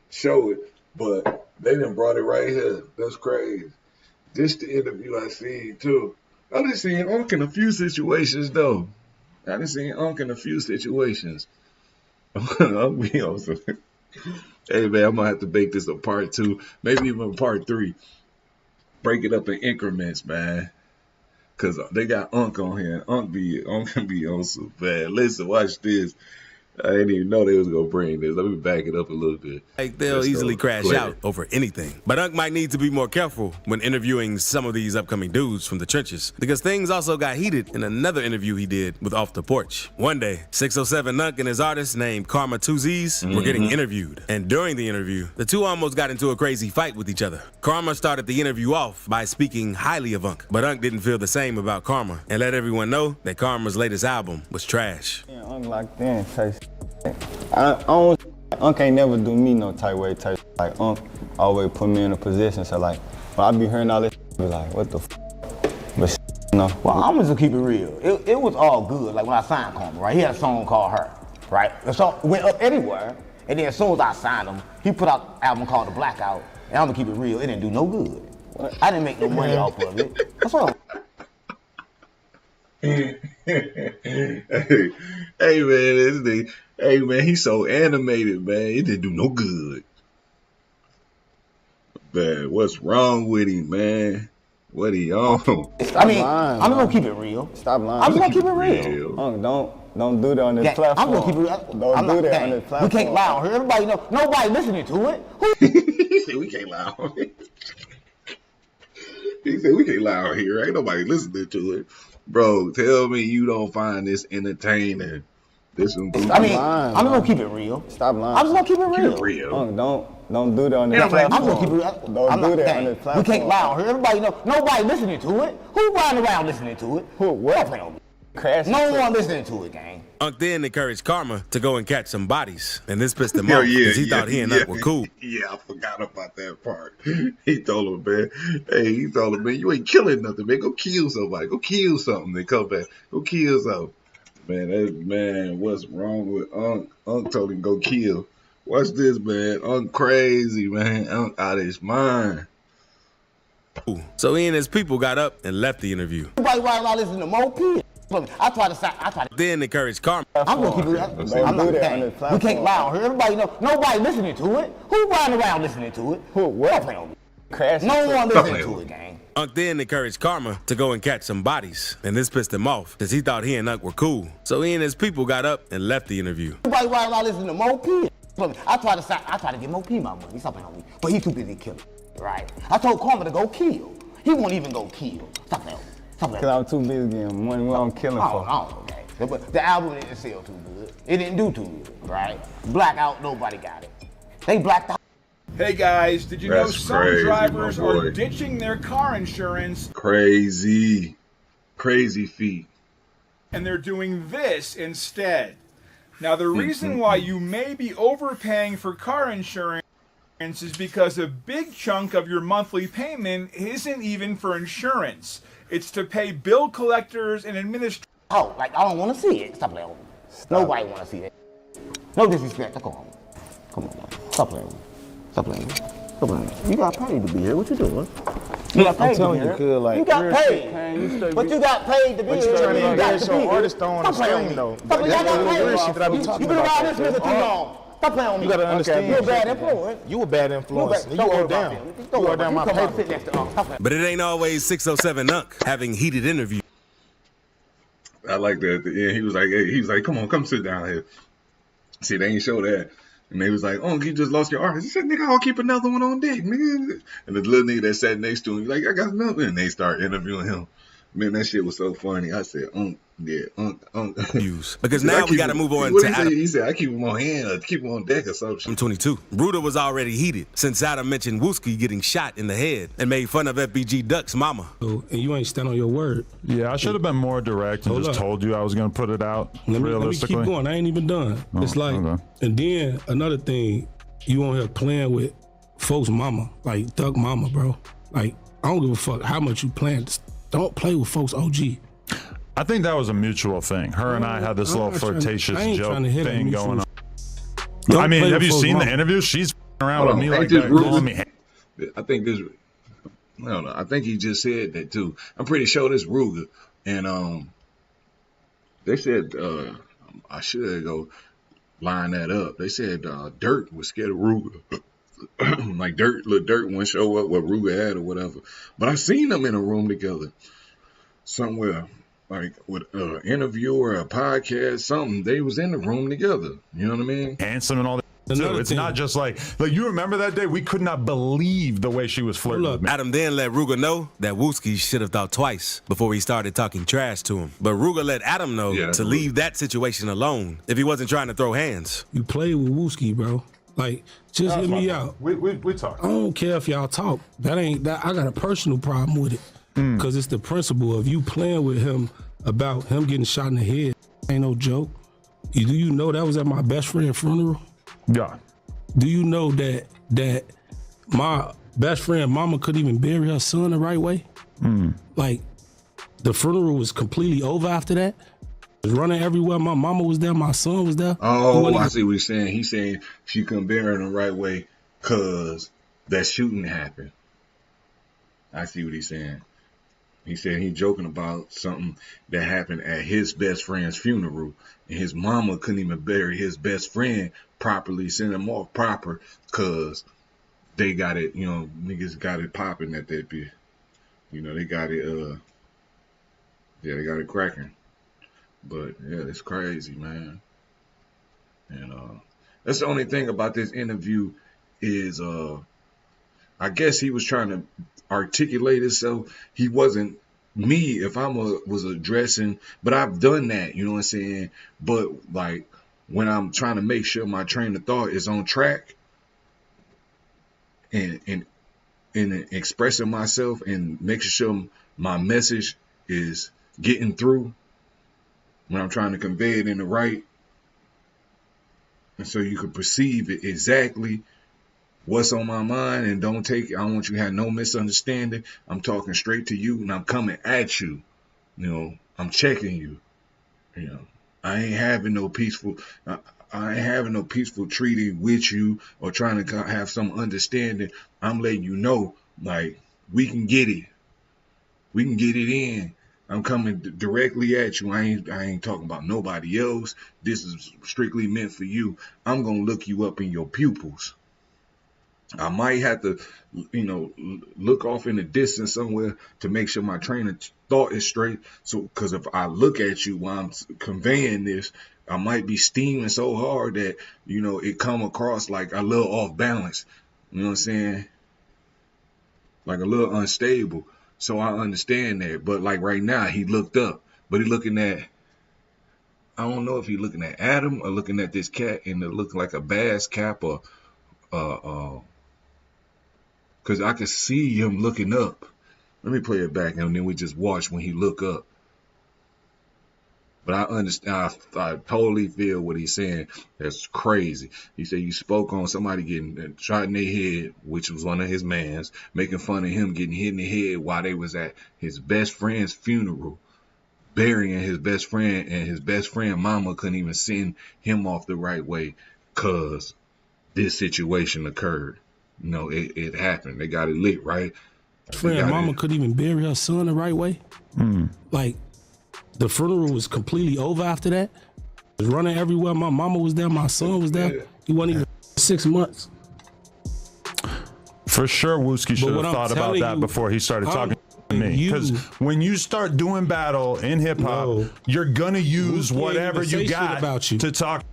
show it, but they done brought it right here. That's crazy. This the interview I seen too. I done seen Unk in a few situations though. I done seen Unk in a few situations. I'll be awesome. Hey man, I'm gonna have to make this a part 2, maybe even a part 3. Break it up in increments, man. Cause they got Unk on here. Unk can be on so bad. Listen, watch this. I didn't even know they was gonna bring this. Let me back it up a little bit. Like they'll easily crash out over anything. But Unk might need to be more careful when interviewing some of these upcoming dudes from the trenches, because things also got heated in another interview he did with Off the Porch. One day, 607 Unk and his artist named Karma 2Z's were getting interviewed. And during the interview, the two almost got into a crazy fight with each other. Karma started the interview off by speaking highly of Unk, but Unk didn't feel the same about Karma and let everyone know that Karma's latest album was trash. Yeah, Unk locked in, taste. Unk ain't never do me no type way taste. Like Unk always put me in a position, so like when I be hearing all this, I be like, what the f? But you know. Well, I'm just gonna keep it real. It was all good. Like when I signed Karma, right? He had a song called Her, right? The song went up everywhere, and then as soon as I signed him, he put out an album called The Blackout, and I'm gonna keep it real. It didn't do no good. I didn't make no money off of it. What's up? hey, hey man, this nigga, hey man, he's so animated, man. It didn't do no good. Man, what's wrong with him, man? What he on? I mean, lying, I'm gonna keep it real. Stop lying. I'm gonna keep it real. Don't do that on this platform. I'm gonna keep it real. Don't do that on this platform. We can't lie on here. Everybody know. Nobody listening to it. He said we can't lie on it. He said we can't lie on here. Ain't nobody listening to it. Bro, tell me you don't find this entertaining. This one. I mean, I'm gonna keep it real. Stop lying. I'm just gonna keep it real. Keep it real. Don't do that on this platform. I'm gonna keep it real. Don't do that on this platform. We can't lie on here. Everybody know. Nobody listening to it. Who riding around listening to it? Who? What? No one listening to it, gang. Unc then encouraged Karma to go and catch some bodies, and this pissed him off because he thought he and Unc were cool. Yeah, I forgot about that part. He told him, man, you ain't killing nothing, man. Go kill somebody. Go kill something. Then come back. Go kill something. Man, what's wrong with Unc? Unc told him go kill. Watch this, man. Unc crazy, man. Unc out of his mind. So he and his people got up and left the interview. Everybody while listening to Mo P. I try to. Then encouraged Karma. I'm gonna keep it real. I'm not saying we can't lie on here. Everybody know. Nobody listening to it. Who riding around listening to it? Who? What? No one listening to it, gang. Unc then encouraged Karma to go and catch some bodies, and this pissed him off because he thought he and Unc were cool. So he and his people got up and left the interview. Everybody while listening to Mo P. I try to get Mo P my money. Stop playing on me, but he too busy killing. Right? I told Karma to go kill. He won't even go kill. Stop playing on me. Because I'm too busy getting money. What I'm killing for? Okay. But the album didn't sell too good. It didn't do too good, right? Blackout, nobody got it. They blacked out. Hey guys, did you know some drivers are ditching their car insurance? Crazy feat. And they're doing this instead. Now the reason why you may be overpaying for car insurance is because a big chunk of your monthly payment isn't even for insurance. It's to pay bill collectors and administrators. Oh, like I don't want to see it. Stop playing with me. Nobody want to see it. No disrespect. Come on now. Stop playing with me. Stop playing with me. Stop playing with me. You got paid to be here. What you doing? You got paid to be here. Like, you got paid. But you got paid to be here. But you trying to engage your artist on the screen, though. Stop playing with me. You've been around this nigga too long. Stop playing with me. You gotta understand. You're a bad influence. You a bad influence. You go down. You go down my paper. But it ain't always 607 Unc having heated interviews. I like that at the end. He was like, come sit down here. See, they ain't show that. And they was like, oh, you just lost your artist. He said, nigga, I'll keep another one on deck, nigga. And the little nigga that sat next to him, he's like, I got another. And they start interviewing him. Man, that shit was so funny. I said, Because now we got to move on to Adam. He said, I keep him on hand or keep him on deck or something. I'm 22. Bruder was already heated since Adam mentioned Wooski getting shot in the head and made fun of FBG Duck's mama. Oh, and you ain't stand on your word. Yeah, I should have been more direct and just told you I was going to put it out realistically. Let me keep going. I ain't even done. It's like, and then another thing, you on here playing with folks' mama, like Duck mama, bro. Like, I don't give a fuck how much you playing. Don't play with folks' OG. I think that was a mutual thing. Her and I had this little flirtatious joke thing going on. I mean, have you seen the interview? She's around with me like that. I think this. I don't know. I think he just said that too. I'm pretty sure this Ruger, and they said I should go line that up. They said Dirt was scared of Ruger. Like little Dirt wouldn't show up what Ruger had or whatever. But I seen them in a room together somewhere, like with an interview or a podcast, something. They was in the room together. You know what I mean? Handsome and all that. Too. It's not just like you remember that day? We could not believe the way she was flirting with me. Adam then let Ruger know that Wooski should have thought twice before he started talking trash to him. But Ruger let Adam know to leave that situation alone if he wasn't trying to throw hands. You played with Wooski, bro. Like, just let me out. We talk. I don't care if y'all talk. That ain't that. I got a personal problem with it because it's the principle of you playing with him about him getting shot in the head. Ain't no joke. Do you know that was at my best friend's funeral? Yeah. Do you know that my best friend mama couldn't even bury her son the right way? Like, the funeral was completely over after that. Was running everywhere. My mama was there. My son was there. Oh, I see what he's saying. He's saying she couldn't bury him the right way because that shooting happened. I see what he's saying. He said he joking about something that happened at his best friend's funeral, and his mama couldn't even bury his best friend properly, send him off proper, cause they got it, niggas got it popping at that bit. They got it, they got it cracking. But yeah, it's crazy, man. And that's the only thing about this interview is, I guess he was trying to articulate himself. He wasn't me if I was addressing, but I've done that, you know what I'm saying? But like when I'm trying to make sure my train of thought is on track and expressing myself and making sure my message is getting through when I'm trying to convey it in the right, and so you can perceive it exactly what's on my mind, and don't take it. I don't want you to have no misunderstanding. I'm talking straight to you and I'm coming at you. I'm checking you. I ain't having no peaceful treaty with you or trying to have some understanding. I'm letting you know, like, we can get it. We can get it in. I'm coming directly at you. I ain't talking about nobody else. This is strictly meant for you. I'm going to look you up in your pupils. I might have to, look off in the distance somewhere to make sure my train of thought is straight. So, because if I look at you while I'm conveying this, I might be steaming so hard that, it come across like a little off balance. You know what I'm saying? Like a little unstable. So I understand that. But like right now, he looked up, but he looking at, I don't know if he looking at Adam or looking at this cat and it looked like a bass cap or, because I could see him looking up. Let me play it back and then we just watch when he look up. But I understand, I totally feel what he's saying. That's crazy. He said you spoke on somebody getting shot in their head, which was one of his mans, making fun of him getting hit in the head while they was at his best friend's funeral, burying his best friend, and his best friend mama couldn't even send him off the right way because this situation occurred. It happened. They got it lit, right? Friend mama couldn't even bury her son the right way. Like, the funeral was completely over after that. It was running everywhere. My mama was there. My son was there. He wasn't even 6 months. For sure, Wooski should have thought about that before he started talking to me. Because when you start doing battle in hip hop, you're gonna use whatever you got to talk.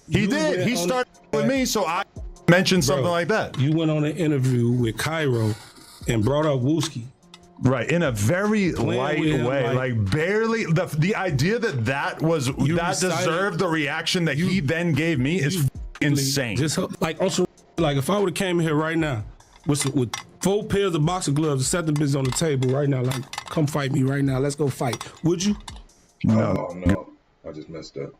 He did. He started with me, so I mentioned something like that. You went on an interview with Cairo and brought up Wooski. Right, in a very light way, like barely. The idea that deserved the reaction that he then gave me is insane. Just like also, like if I would have came here right now with 4 pairs of boxing gloves and set the business on the table right now, like come fight me right now, let's go fight. Would you? No, I just messed up.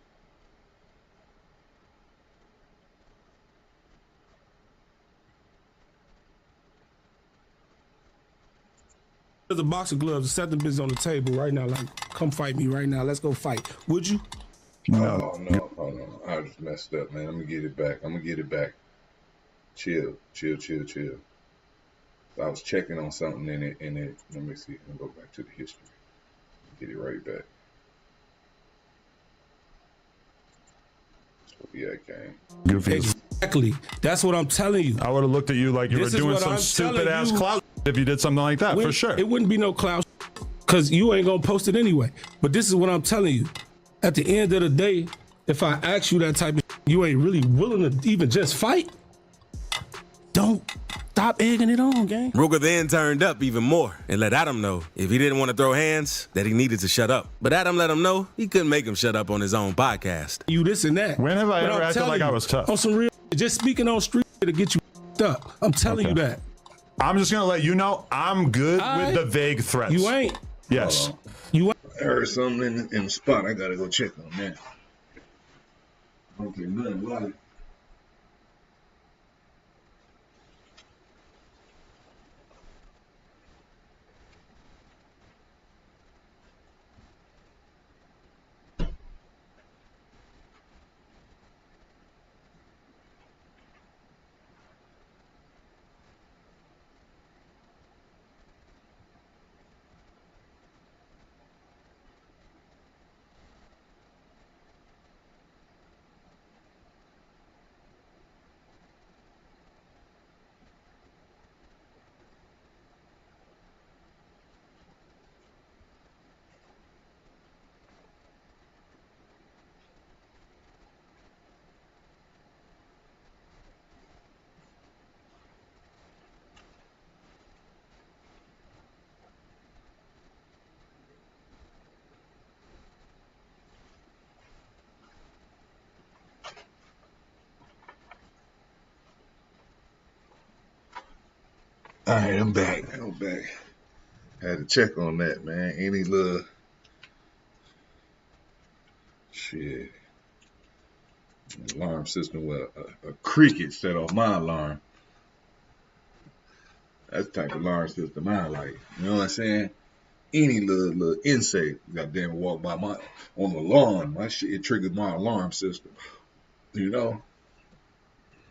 There's a box of gloves, set the business on the table right now, like, come fight me right now, let's go fight. Would you? No. I just messed up, man. I'm gonna get it back. Chill. I was checking on something in it, let me see. Let me go back to the history. Get it right back. Yeah, gang. Exactly. That's what I'm telling you. I would have looked at you like you were doing some stupid ass clout if you did something like that, for sure. It wouldn't be no clout because you ain't gonna post it anyway. But this is what I'm telling you. At the end of the day, if I ask you that type of you ain't really willing to even just fight, don't stop egging it on, gang. Ruger then turned up even more and let Adam know if he didn't want to throw hands, that he needed to shut up. But Adam let him know he couldn't make him shut up on his own podcast. You this and that. When have I ever acted like I was tough? On some real, just speaking on street to get you up. I'm telling you that. I'm just gonna let you know I'm good with the vague threats. You ain't. Yes. You ain't. I heard something in the spot. I gotta go check on that. I don't care nothing about it. All right, I'm back. Had to check on that, man. Any little shit. Alarm system with a cricket set off my alarm. That's the type of alarm system I like. You know what I'm saying? Any little insect, goddamn, walk by on the lawn, my shit, it triggered my alarm system. You know?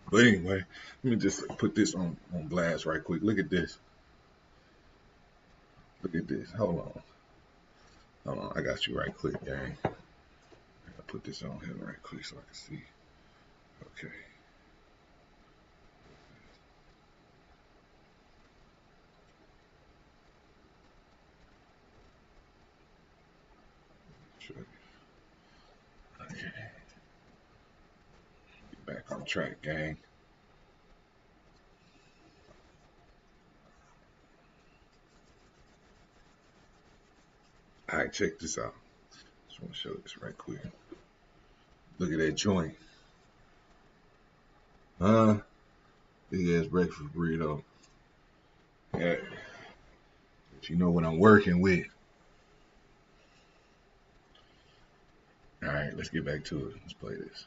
But anyway, let me just put this on blast right quick. Look at this. Look at this. Hold on. I got you right quick, gang. I'll put this on here right quick so I can see. Okay. Okay. Get back on track, gang. All right, check this out. Just want to show this right quick. Look at that joint. Big ass breakfast burrito. Yeah. But you know what I'm working with. All right, let's get back to it. Let's play this.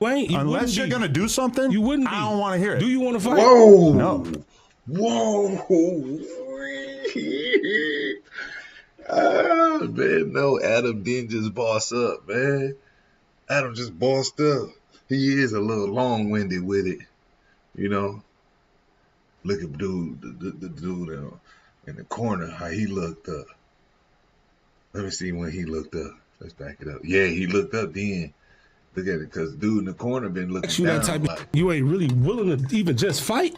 Unless you're going to do something, you wouldn't. I don't want to hear it. Do you want to fight? Whoa. No. Whoa. Man, no, Adam didn't just boss up, man. Adam just bossed up. He is a little long-winded with it, you know. Look at the dude in the corner, how he looked up. Let me see when he looked up. Let's back it up. Yeah, he looked up then. Look at it, because dude in the corner been looking down. You ain't really willing to even just fight?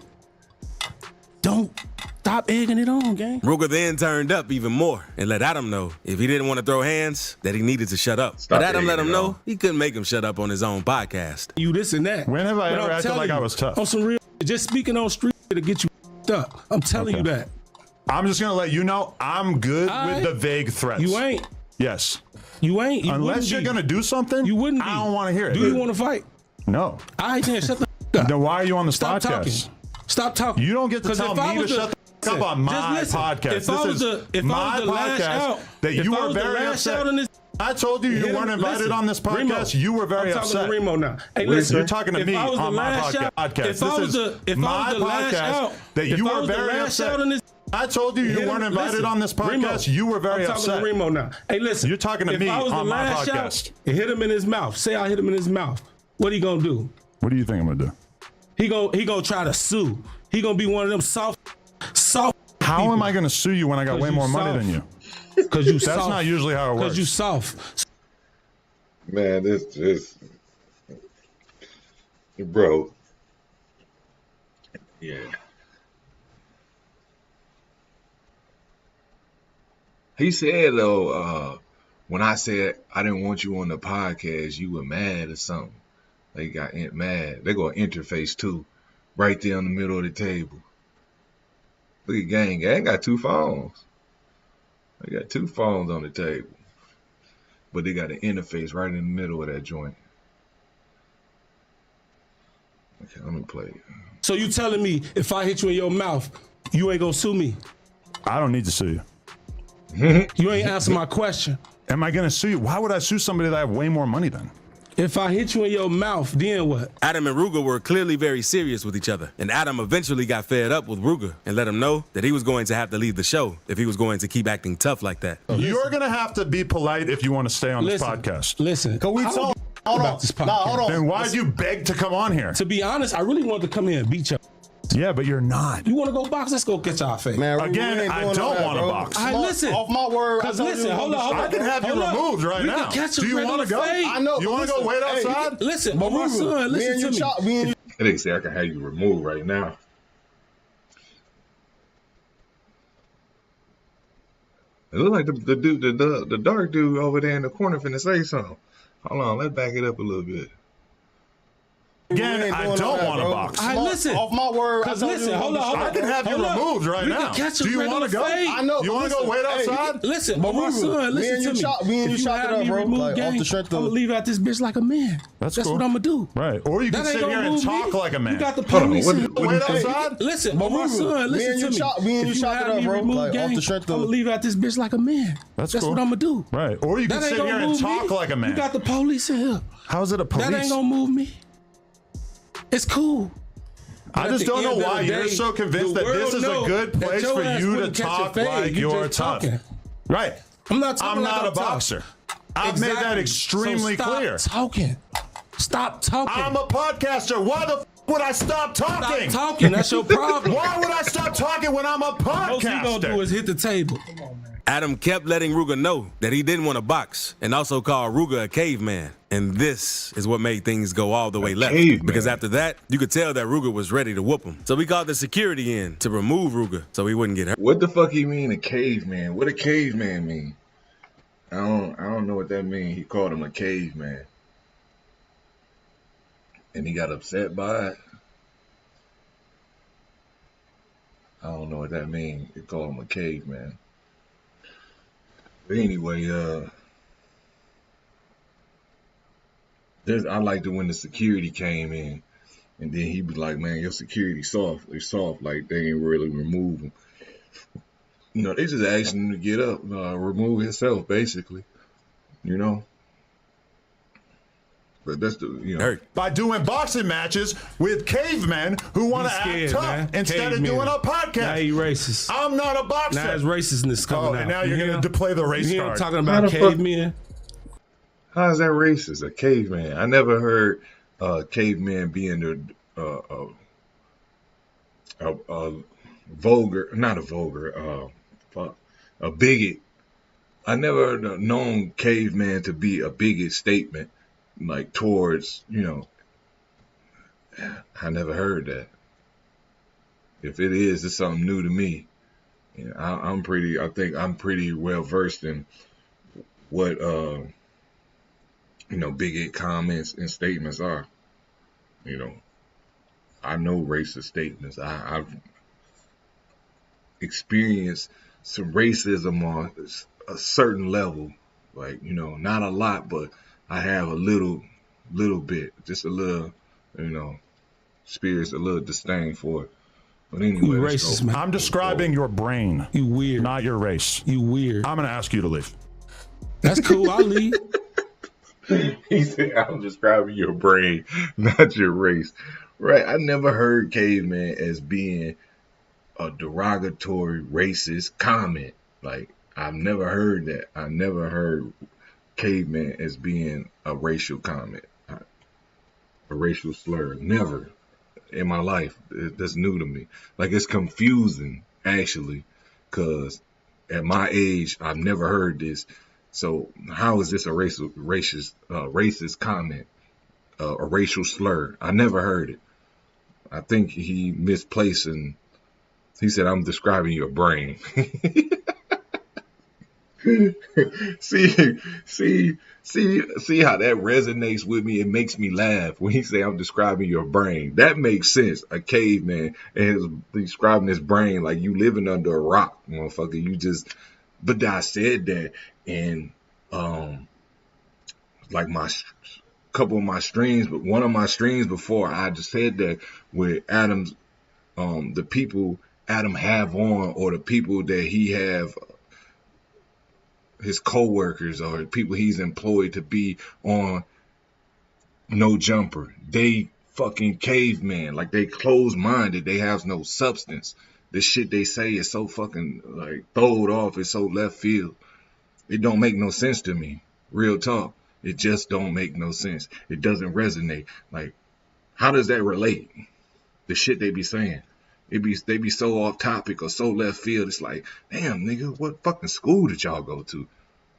Don't stop egging it on, gang. Ruger then turned up even more and let Adam know if he didn't want to throw hands, that he needed to shut up. But Adam let him know he couldn't make him shut up on his own podcast. You this and that. When have I ever acted like I was tough? On some real, just speaking on street to get you up. I'm telling you that. I'm just going to let you know I'm good with the vague threats. You ain't. Yes. You ain't. You Unless you're going to do something, you wouldn't. I don't want to hear it. Do you want to fight? No. I ain't shut the up. Then why are you on the Stop podcast? talking. Stop talking. You don't get to tell me to shut the fuck up on my podcast. This is my podcast that you were very upset. I told you you weren't invited on this podcast. You were very upset. I'm talking to Remo now. Hey, listen, you're talking to me on my podcast. This is my podcast that you were very upset. I told you you weren't invited on this podcast. You were very upset. I'm talking to Remo now. Hey, listen. You're talking to me on my podcast. Hit him in his mouth. Say I hit him in his mouth. What he gonna do? What do you think I'm gonna do? He gonna try to sue. He gonna be one of them soft. How people. Am I gonna sue you when I got way more money than you? Because you That's soft. not usually how it works. Because you soft. Man, this just, bro. Yeah. He said though, when I said I didn't want you on the podcast, you were mad or something. They got mad. They go interface too, right there in the middle of the table. Look at Gang. Gang got 2 phones. They got 2 phones on the table, but they got an interface right in the middle of that joint. Okay, let me play it. So you telling me if I hit you in your mouth, you ain't gonna sue me? I don't need to sue you. You ain't answer my question. Am I gonna sue you? Why would I sue somebody that I have way more money than? If I hit you in your mouth, then what? Adam and Ruger were clearly very serious with each other, and Adam eventually got fed up with Ruger and let him know that he was going to have to leave the show if he was going to keep acting tough like that. You're going to have to be polite if you want to stay on this podcast. Listen, can we talk about this podcast? No, hold on. Then why'd you beg to come on here? To be honest, I really wanted to come here and beat you. Yeah, but you're not. You want to go box? Let's go get our face. Man, again, I don't want to box. I listen. Off my word. Because listen, hold on. I can have you removed right now. Do you want to go? I know. You want to go wait outside? Listen, but my son, listen to me. They didn't say I can have you removed right now. It look like the dude, the dark dude over there in the corner finna say something. Hold on, let's back it up a little bit. Again, I don't want to box. I listen. Off my word. Cause listen, hold on. I can have you removed right now. Do you want to go? I know. You want to go wait outside? Listen, but my son, listen to me. Me and you shot it up, bro. Like, off the strength of... I'm gonna leave out this bitch like a man. That's cool. what I'm gonna do. Right. Or you can sit here and talk like a man. You got the police. Wait outside? Listen, but my son, listen to me. Me and you shot it up, bro. Like, off the strength of... I'm gonna leave out this bitch like a man. That's cool. what I'm gonna do. Right. Or you can sit here and talk like a man. You got the police in here. How is it a police? That ain't gonna move me. It's cool. I just don't know why you're so convinced that this is a good place for you to talk like you're tough. Right. I'm not talking I'm not a boxer. I've made that extremely clear. Stop talking. I'm a podcaster. Why the would I stop talking? Stop talking. That's your problem. Why would I stop talking when I'm a podcaster? Most you gonna do is hit the table. Come on, man. Adam kept letting Ruger know that he didn't want to box and also called Ruger a caveman. And this is what made things go all the way left. Because after that, you could tell that Ruger was ready to whoop him. So we called the security in to remove Ruger so he wouldn't get hurt. What the fuck he mean a caveman? What a caveman mean? I don't know what that mean. He called him a caveman. And he got upset by it. I don't know what that mean. He called him a caveman. But anyway, I liked it when the security came in, and then he was like, "Man, your security soft. They're soft. Like they ain't really remove him. You know, they just asked him to get up, remove himself, basically. You know." But that's by doing boxing matches with cavemen who want to act tough instead of doing a podcast. Now he racist. I'm not a boxer. Now his racistness coming out. And now you're going to play the race card. Talking about cavemen. How is that racist? A caveman? I never heard caveman being a vulgar, not a vulgar, a bigot. I never known caveman to be a bigot statement. Like towards, I never heard that. If it is, it's something new to me. I think I'm pretty well versed in what, bigot comments and statements are. I know racist statements. I've experienced some racism on a certain level, like, not a lot, but I have a little bit, just a little, experience a little disdain for it. But anyway, you racist, man. I'm describing your brain. You weird. Not your race. You weird. I'm going to ask you to leave. That's cool. I'll leave. He said, I'm describing your brain, not your race. Right. I never heard caveman as being a derogatory racist comment. Like, I've never heard that. I never heard caveman as being a racial comment, a racial slur. Never in my life. That's new to me. Like, it's confusing, actually, because at my age, I've never heard this. So how is this a racist comment, a racial slur? I never heard it. I think he misplaced, and he said, I'm describing your brain. See how that resonates with me. It makes me laugh when he say I'm describing your brain. That makes sense. A caveman and describing his brain like you living under a rock, motherfucker. But I said that in like my couple of my streams, but one of my streams before I just said that with Adam's the people Adam have on, or the people that he have, his co-workers or people he's employed to be on No Jumper, they fucking caveman. Like, they closed-minded. They have no substance. The shit they say is so fucking, like, throwed off. It's so left field. It don't make no sense to me. Real talk. It just don't make no sense. It doesn't resonate. Like, how does that relate? The shit they be saying. They be so off topic or so left field. It's like, damn, nigga, what fucking school did y'all go to?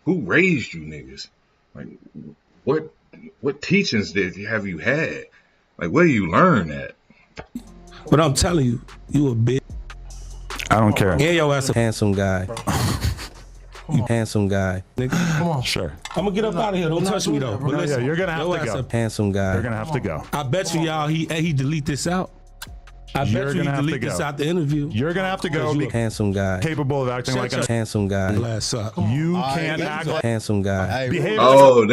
Who raised you niggas? Like, what teachings have you had? Like, where do you learn that? But I'm telling you, you a bitch. I don't care. And your ass a handsome guy. You handsome guy. Nigga. Come on. Sure. I'm gonna get up out of here. Don't touch me though. But listen, you're gonna have to go. Handsome guy. You're gonna have to go. I bet you y'all he delete this out. I bet you he delete this out the interview. You're gonna have to go. You a handsome guy. Capable of acting like a handsome guy. Glass up. You can't act like handsome guy. Behave oh,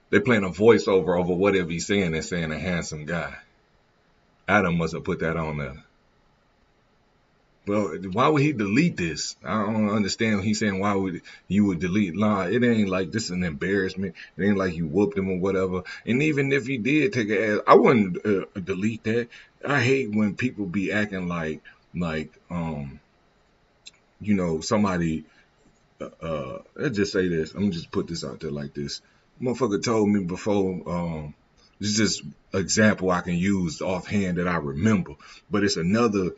they playing a voiceover over whatever he's saying. They're saying a handsome guy. Adam must have put that on there. Well, why would he delete this? I don't understand. He's saying why would you would delete? Nah, it ain't like this is an embarrassment. It ain't like you whooped him or whatever. And even if he did take an ass, I wouldn't delete that. I hate when people be acting like somebody. Let's just say this. I'm gonna just put this out there like this. Motherfucker told me before. This is just an example I can use offhand that I remember, but it's another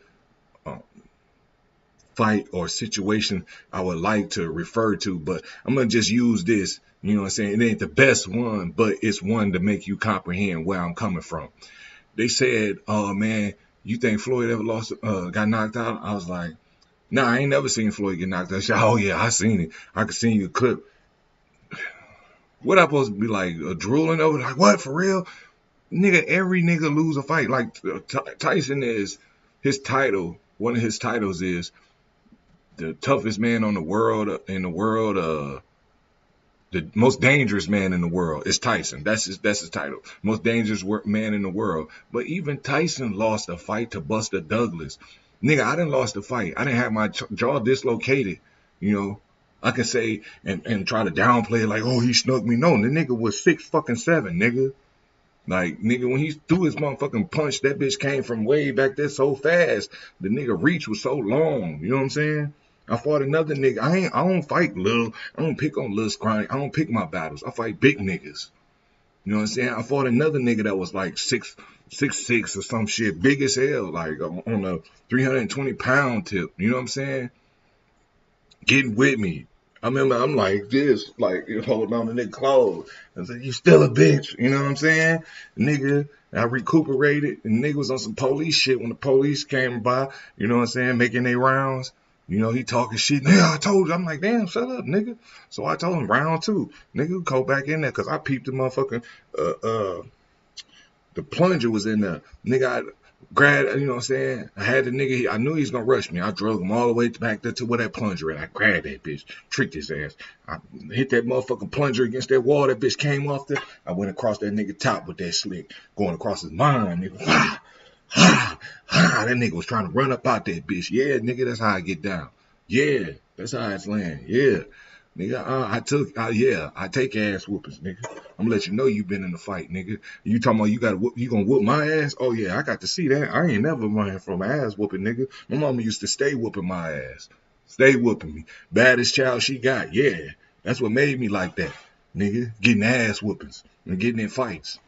fight or situation I would like to refer to, but I'm gonna just use this. You know what I'm saying? It ain't the best one, but it's one to make you comprehend where I'm coming from. They said, "Oh man, you think Floyd ever got knocked out?" I was like, "Nah, I ain't never seen Floyd get knocked out." She said, "Oh yeah, I seen it. I could see your clip." What I supposed to be like drooling over? Like what for real? Nigga, every nigga lose a fight. Like Tyson is his title. One of his titles is the toughest man in the world. The most dangerous man in the world is Tyson. That's his title. Most dangerous man in the world. But even Tyson lost a fight to Buster Douglas. Nigga, I done lost a fight. I didn't have my jaw dislocated. You know, I can say and try to downplay it like, oh, he snuck me. No, the nigga was 6'7", nigga. Like, nigga, when he threw his motherfucking punch, that bitch came from way back there so fast. The nigga reach was so long. You know what I'm saying? I fought another nigga. I don't fight little. I don't pick on little scrawny. I don't pick my battles. I fight big niggas. You know what I'm saying? I fought another nigga that was like 6'6" or some shit, big as hell, like on a 320-pound tip. You know what I'm saying? Getting with me. I remember I'm like this, like holding on to nigga clothes. I said, "You still a bitch," you know what I'm saying? Nigga, I recuperated, and nigga was on some police shit when the police came by. You know what I'm saying? Making their rounds. You know, he talking shit. Nigga, I told you. I'm like, damn, shut up, nigga. So I told him round 2. Nigga, go back in there, cause I peeped the motherfucking the plunger was in there. Nigga, I grabbed, you know what I'm saying? I had the nigga, I knew he was gonna rush me. I drug him all the way back there to where that plunger at. I grabbed that bitch, tricked his ass. I hit that motherfucking plunger against that wall. That bitch came off there. I went across that nigga top with that slick, going across his mind, nigga. That nigga was trying to run up out that bitch. Yeah, nigga, that's how I get down. Yeah, that's how it's land. Yeah. Nigga, I take ass whoopings, nigga. I'm gonna let you know you been in the fight, nigga. You talking about you gonna whoop my ass? Oh yeah, I got to see that. I ain't never running from ass whooping, nigga. My mama used to stay whooping my ass. Stay whooping me. Baddest child she got. Yeah. That's what made me like that, nigga. Getting ass whoopings and getting in fights.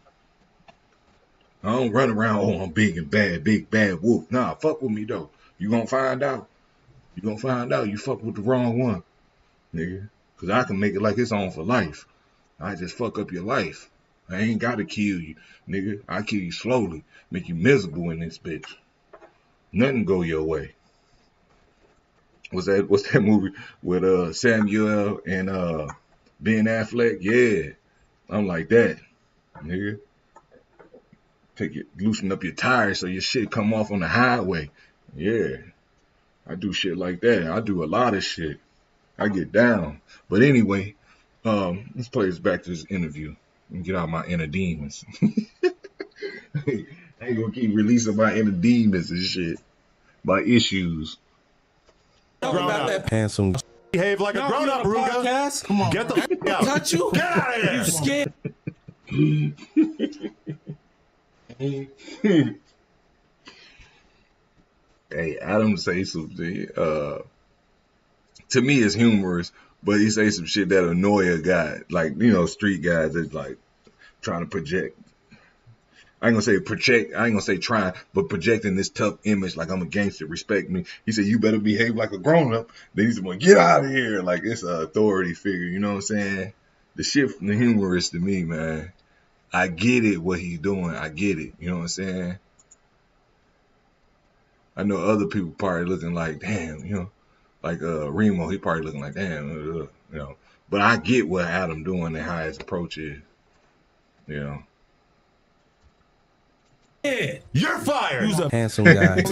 I don't run around, oh, I'm big and bad, big bad whoop. Nah, fuck with me though. You gonna find out. You gonna find out you fuck with the wrong one, nigga. Cause I can make it like it's on for life. I just fuck up your life. I ain't gotta kill you, nigga. I kill you slowly, make you miserable in this bitch. Nothing go your way. What's that movie with Samuel and Ben Affleck? Yeah, I'm like that, nigga. Loosen up your tires so your shit come off on the highway. Yeah, I do shit like that. I do a lot of shit. I get down. But anyway, let's play this back to this interview and get out my inner demons. I ain't gonna keep releasing my inner demons and shit. My issues. Handsome. Behave like a grown up, Ruga. Come on. Get the fuck out. Touch you. Get out of here. You scared? Hey, Adam say something. To me, it's humorous, but he say some shit that annoy a guy, like, you know, street guys that's like trying to project. I ain't gonna say project. I ain't gonna say trying, but projecting this tough image, like I'm a gangster. Respect me. He said you better behave like a grown up. Then he's like, get out of here, like it's an authority figure. You know what I'm saying? The shit from the humorous to me, man. I get it, what he's doing. I get it. You know what I'm saying? I know other people probably looking like, damn, you know, like Remo, he probably looking like, damn, you know. But I get what Adam doing and how his approach is, you know. Yeah. You're fired. Who's a handsome guy?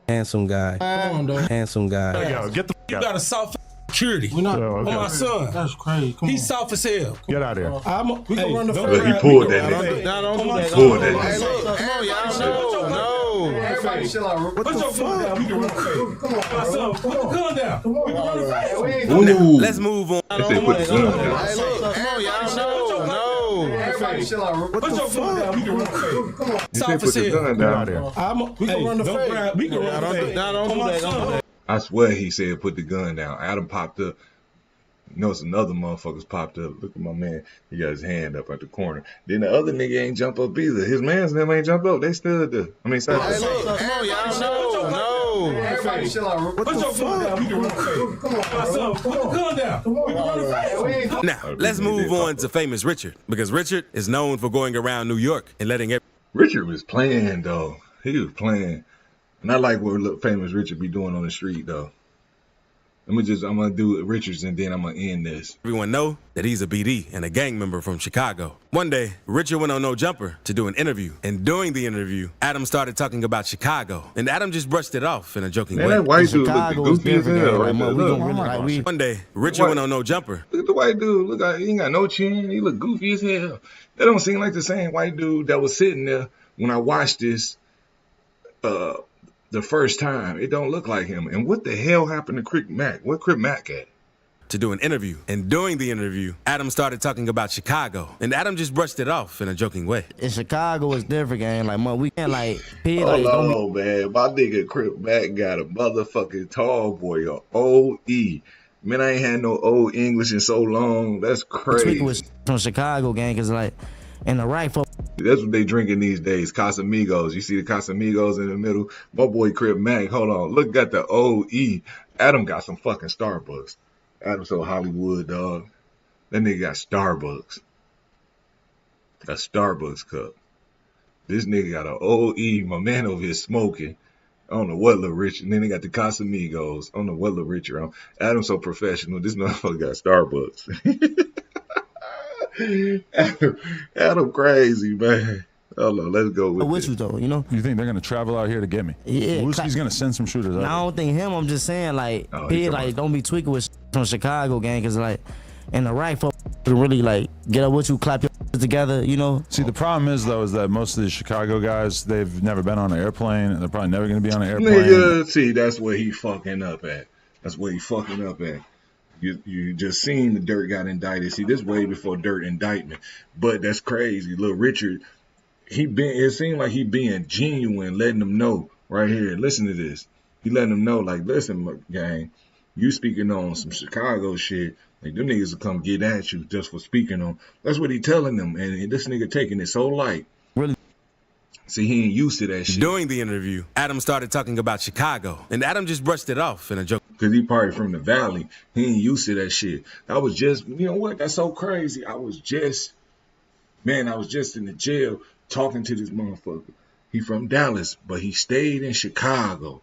Handsome guy. Handsome guy. Yo, get the You got a soft security. We're not, on my son. That's crazy. Come He's soft as hell. Get out of here. We can run the don't first. He grab pulled me. that nigga. Don't do that. Pulled that Hey, nigga. look, come on, y'all. No. Everybody chill out. Put your foot down. We can run the face. Come on, My son, put the gun down. Come on, we can run the face. Ooh. Let's move on. They say put the gun down. Hey, look, come on, y'all. No. Everybody chill out. Put your foot down. We can run the face. Come on. He said Soft put as the hell. gun down. We can run the don't face. grab. We can run the face. Don't do that. Don't do that. I swear he said put the gun down. Adam popped up. You know, it's another motherfuckers popped up. Look at my man. He got his hand up at the corner. Then the other nigga ain't jump up either. His man's them ain't jump up. They stood there. I mean, Hey, look, come on, y'all. No. Everybody chill out. Put your foot down. We can run the face. Come on, My son, put the gun down. Come on, we can run the face. Now, let's move on to famous Richard, because Richard is known for going around New York and letting Richard was playing, though. He was playing. And I like what famous Richard be doing on the street, though. I'm going to do Richards and then I'm going to end this. everyone know that he's a BD and a gang member from Chicago. One day, Richard went on No Jumper to do an interview. And during the interview, Adam started talking about Chicago. And Adam just brushed it off in a joking Man, way. that white dude looking goofy as hell. Right there. Look. One day, Richard went on No Jumper. Look at the white dude. Look, he ain't got no chin. He look goofy as hell. That don't seem like the same white dude that was sitting there when I watched this the first time. It don't look like him. And what the hell happened to Crip Mac? What Crip Mac at? To do an interview. And during the interview, Adam started talking about Chicago. And Adam just brushed it off in a joking way. In Chicago, it's different, gang. Like, we can't, like, pay, Hold like, on, man. My nigga Crip Mac got a motherfucking tall boy, a OE. Man, I ain't had no old English in so long. That's crazy. was from Chicago, gang, because, like, in the right for That's what they drinking these days, Casamigos. You see the Casamigos in the middle? My boy Crip Mac, hold on. Look at the OE. Adam got some fucking Starbucks. Adam so Hollywood, dog. That nigga got Starbucks. A Starbucks cup. This nigga got an OE. My man over here smoking. I don't know what Lil Richard. And then they got the Casamigos. I don't know what Lil Richard on. Adam's so professional. This motherfucker got Starbucks. Adam crazy, man. Hold on, let's go with you, though, you know? You think they're going to travel out here to get me? Yeah. Whiskey's going to send some shooters out. I don't think him. I'm just saying, like, he don't be tweaking with from Chicago, gang, because, like, in the right for to really, like, get up with you, clap your together, you know? See, the problem is, though, is that most of the Chicago guys, they've never been on an airplane, and they're probably never going to be on an airplane. Nigga, see, that's where he fucking up at. That's where he fucking up at. You just seen the Dirt got indicted. See, this way before Dirt indictment. But that's crazy. Little Richard, it seemed like he being genuine, letting them know right here. Listen to this. He letting them know, like, listen, gang, you speaking on some Chicago shit. Like, them niggas will come get at you just for speaking on. That's what he telling them. And this nigga taking it so light. Really? See, he ain't used to that shit. During the interview, Adam started talking about Chicago. And Adam just brushed it off in a joke. Because he probably from the valley. He ain't used to that shit. I was just, you know what? That's so crazy. I was just in the jail talking to this motherfucker. He from Dallas, but he stayed in Chicago.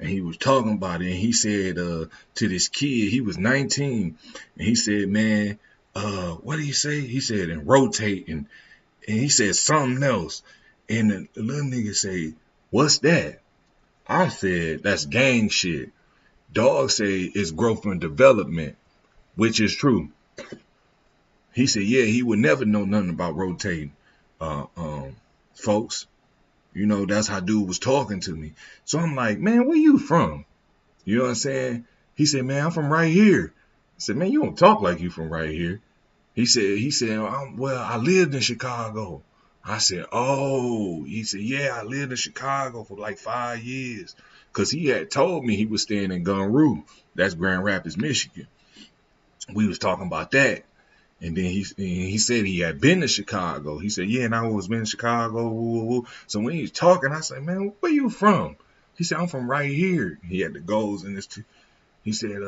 And he was talking about it. And he said to this kid, he was 19. And he said, man, what did he say? He said, and rotate. And he said something else. And the little nigga said, what's that? I said, that's gang shit. Dog say it's growth and development, which is true. He said, yeah, he would never know nothing about rotating, folks. You know, that's how dude was talking to me. So I'm like, man, where you from? You know what I'm saying? He said, man, I'm from right here. I said, man, you don't talk like you from right here. He said, well, I lived in Chicago. I said, oh. He said, yeah, I lived in Chicago for like 5 years. Because he had told me he was staying in Gunru. That's Grand Rapids, Michigan. We was talking about that. And then he said he had been to Chicago. He said, yeah, and I was in Chicago. Woo, woo. So when he was talking, I said, man, where you from? He said, I'm from right here. He had the goals in this. He said,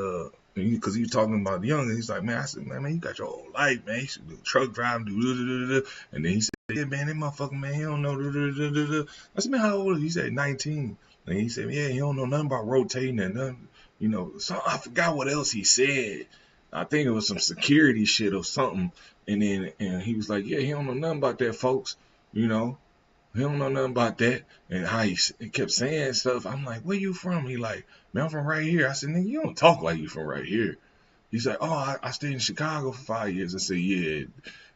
because he was talking about the young. He's like, man, I said, man, you got your whole life, man. You should do truck driving, do. And then he said, yeah, man, that motherfucker, man, he don't know. I said, man, how old is he? He said, 19. And he said, yeah, he don't know nothing about rotating and nothing, you know. So I forgot what else he said. I think it was some security shit or something. And then he was like, yeah, he don't know nothing about that, folks. You know, he don't know nothing about that. And how he kept saying stuff. I'm like, where you from? He like, man, I'm from right here. I said, nigga, you don't talk like you from right here. He's like, oh, I stayed in Chicago for 5 years. I said, yeah,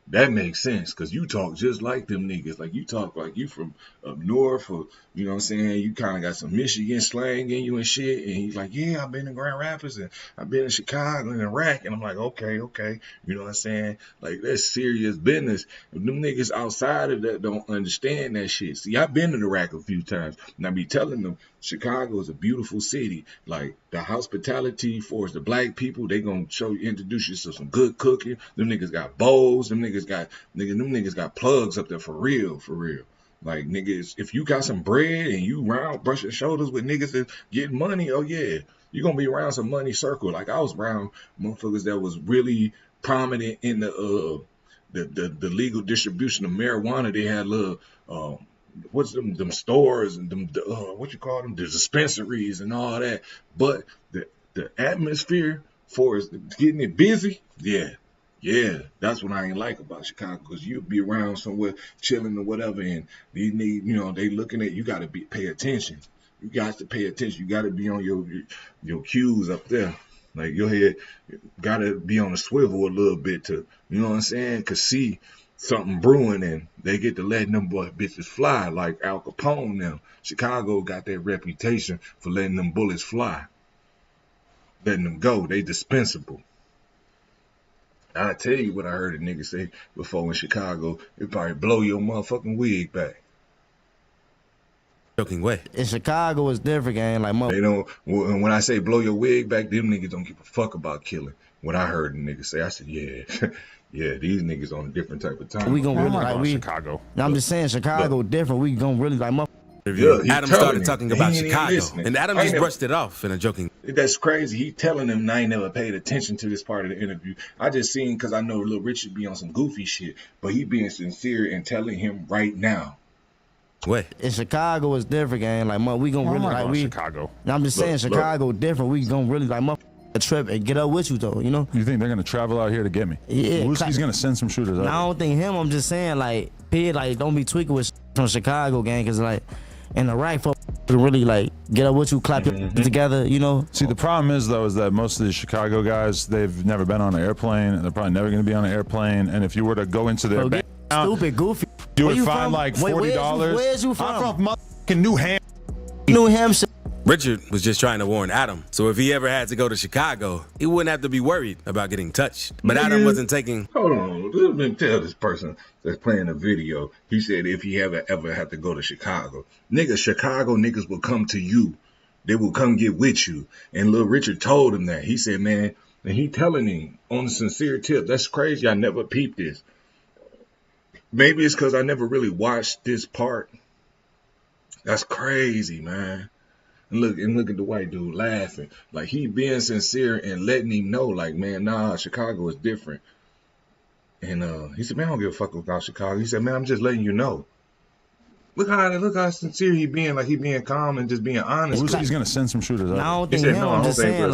that makes sense, because you talk just like them niggas. Like, you talk like you from up north, or, you know what I'm saying? You kind of got some Michigan slang in you and shit. And he's like, yeah, I've been in Grand Rapids, and I've been in Chicago and Iraq. And I'm like, okay. You know what I'm saying? Like, that's serious business. If them niggas outside of that don't understand that shit. See, I've been to Iraq a few times, and I be telling them, Chicago is a beautiful city. Like, the hospitality for the black people, they gonna introduce you to some good cooking. Them niggas got bowls. Them niggas got plugs up there for real. Like, niggas, if you got some bread and you round brushing shoulders with niggas that getting money, oh yeah, you gonna be around some money circle. Like, I was around motherfuckers that was really prominent in the legal distribution of marijuana. They had little what's them stores and them what you call them, the dispensaries and all that. But the atmosphere for getting it busy, yeah, that's what I ain't like about Chicago, because you'll be around somewhere chilling or whatever, and they need, you know, they looking at you. Got to pay attention. You got to pay attention. You got to be on your cues up there. Like, your head got to be on a swivel a little bit to, you know what I'm saying? Cause see something brewing, and they get to letting them bitches fly like Al Capone now. Chicago got that reputation for letting them bullets fly, letting them go. They dispensable. I tell you what I heard a nigga say before in Chicago, it probably blow your motherfucking wig back. Joking way. In Chicago, it's different, gang. Like, they don't. When I say blow your wig back, them niggas don't give a fuck about killing. What I heard a nigga say, I said, yeah, yeah, these niggas on a different type of time. We gonna really like Chicago. I'm just saying, Chicago different. We gonna really like. Adam started talking about Chicago, and Adam just brushed it off in a joking. That's crazy. He telling them, I ain't never paid attention to this part of the interview. I just seen, because I know Lil Richard be on some goofy shit, but he being sincere and telling him right now. What? In Chicago, it's different, gang. Like, we gonna really like Chicago. I'm just saying, Chicago different. We gonna really like a trip and get up with you though, you know. You think they're gonna travel out here to get me? Yeah. Whiskey's gonna send some shooters out. I don't think him. I'm just saying, like, like, don't be tweaking with from Chicago, gang, because like in Iraq, for to really like get up with you, clap your together, you know. See, the problem is though, is that most of the Chicago guys, they've never been on an airplane, and they're probably never gonna be on an airplane. And if you were to go into their bank account, stupid, goofy, you would find like $40. Where's you from? I'm from motherfucking New Hampshire. New Hampshire. Richard was just trying to warn Adam, so if he ever had to go to Chicago, he wouldn't have to be worried about getting touched. But Adam wasn't taking. Hold on, let me tell this person that's playing the video. He said if he ever had to go to Chicago, nigga, Chicago niggas will come to you. They will come get with you. And Lil Richard told him that. He said, man, and he telling him on a sincere tip, that's crazy. I never peeped this. Maybe it's because I never really watched this part. That's crazy, man. And look at the white dude laughing. Like, he being sincere and letting him know, like, man, nah, Chicago is different. And he said, man, I don't give a fuck about Chicago. He said, man, I'm just letting you know. Look how sincere he being, like he being calm and just being honest. He's gonna send some shooters out. I don't think him. I'm just saying,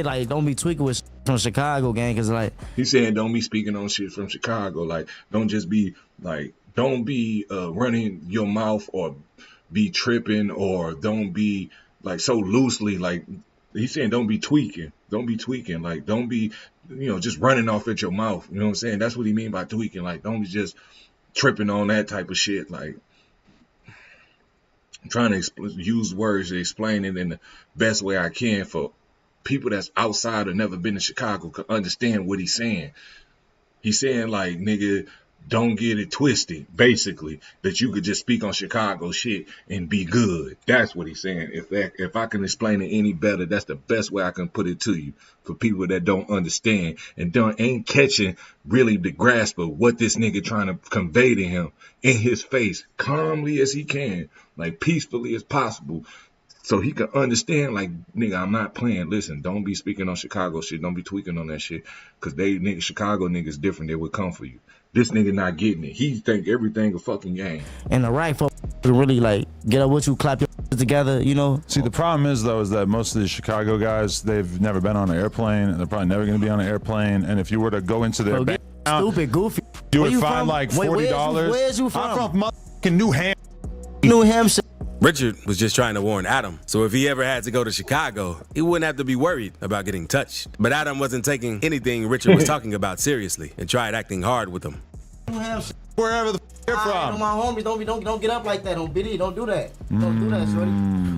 like, don't be tweaking with from Chicago, gang, because like he's saying, don't be speaking on shit from Chicago. Like, don't just be like, don't be running your mouth or be tripping, or don't be like so loosely. Like, he's saying, don't be tweaking. Like, don't be, you know, just running off at your mouth. You know what I'm saying? That's what he mean by tweaking. Like, don't be just tripping on that type of shit. Like, I'm trying to use words to explain it in the best way I can for people that's outside or never been to Chicago can understand what he's saying. He's saying, like, nigga, don't get it twisted, basically, that you could just speak on Chicago shit and be good. That's what he's saying. If I can explain it any better, that's the best way I can put it to you for people that don't understand and ain't catching really the grasp of what this nigga trying to convey to him in his face, calmly as he can, like peacefully as possible, so he can understand, like, nigga, I'm not playing. Listen, don't be speaking on Chicago shit. Don't be tweaking on that shit, because Chicago niggas different. They would come for you. This nigga not getting it. He think everything a fucking game. And the right folk can really like get up with you, clap your together, you know. See, the problem is though, is that most of the Chicago guys, they've never been on an airplane, and they're probably never going to be on an airplane. And if you were to go into their bank account, stupid, goofy, you would find like $40. Where's you from? I'm from motherfucking New Hampshire. New Hampshire. Richard was just trying to warn Adam, so if he ever had to go to Chicago, he wouldn't have to be worried about getting touched. But Adam wasn't taking anything Richard was talking about seriously and tried acting hard with him. New Hampshire. Wherever the you're from. My homies, don't get up like that on BD. Don't do that. Don't do that, shorty.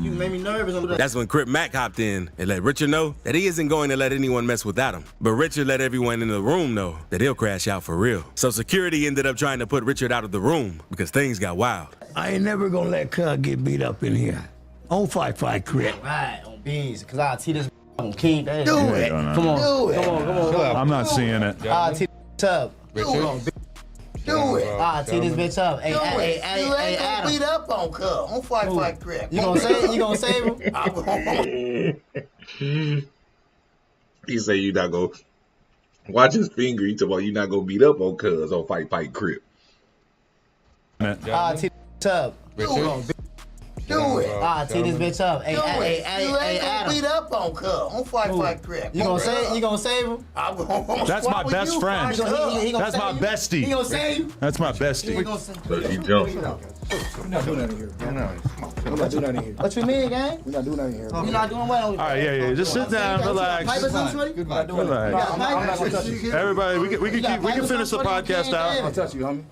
You made me nervous. Don't do that. That's when Crip Mac hopped in and let Richard know that he isn't going to let anyone mess with Adam. But Richard let everyone in the room know that he'll crash out for real. So security ended up trying to put Richard out of the room because things got wild. I ain't never gonna let Cuz get beat up in here. On fight Crip. Right, on beans. Cause I'll tee this on King Day. Do it. Come on. Do it. Come on. I'm not seeing it. I'll tee this up. Do it. I'll tee this bitch up. Hey, Do hey, it. hey, You ain't hey, gonna Adam. beat up on Cuz. On fight Crip. You gonna save him? He say you not go watch his finger. He talk about you not gonna beat up on Cuz on fight Crip. I'll tee this up. Do it. I'll tee this bitch up. Hey, Do hey, it. hey, You hey, ain't gonna Adam. beat up on Cuz. On fight Crip. You gonna save him? That's my best friend. He gonna That's my save you? bestie. He gonna save you? That's my bestie. He gonna save So he jumped. We're not doing nothing here. We're not doing nothing here. What you mean, gang? We're not doing nothing here. You're not doing what? All right, yeah. Just sit down, relax. Relax. Everybody, we can finish the podcast I'll out. touch you, homie.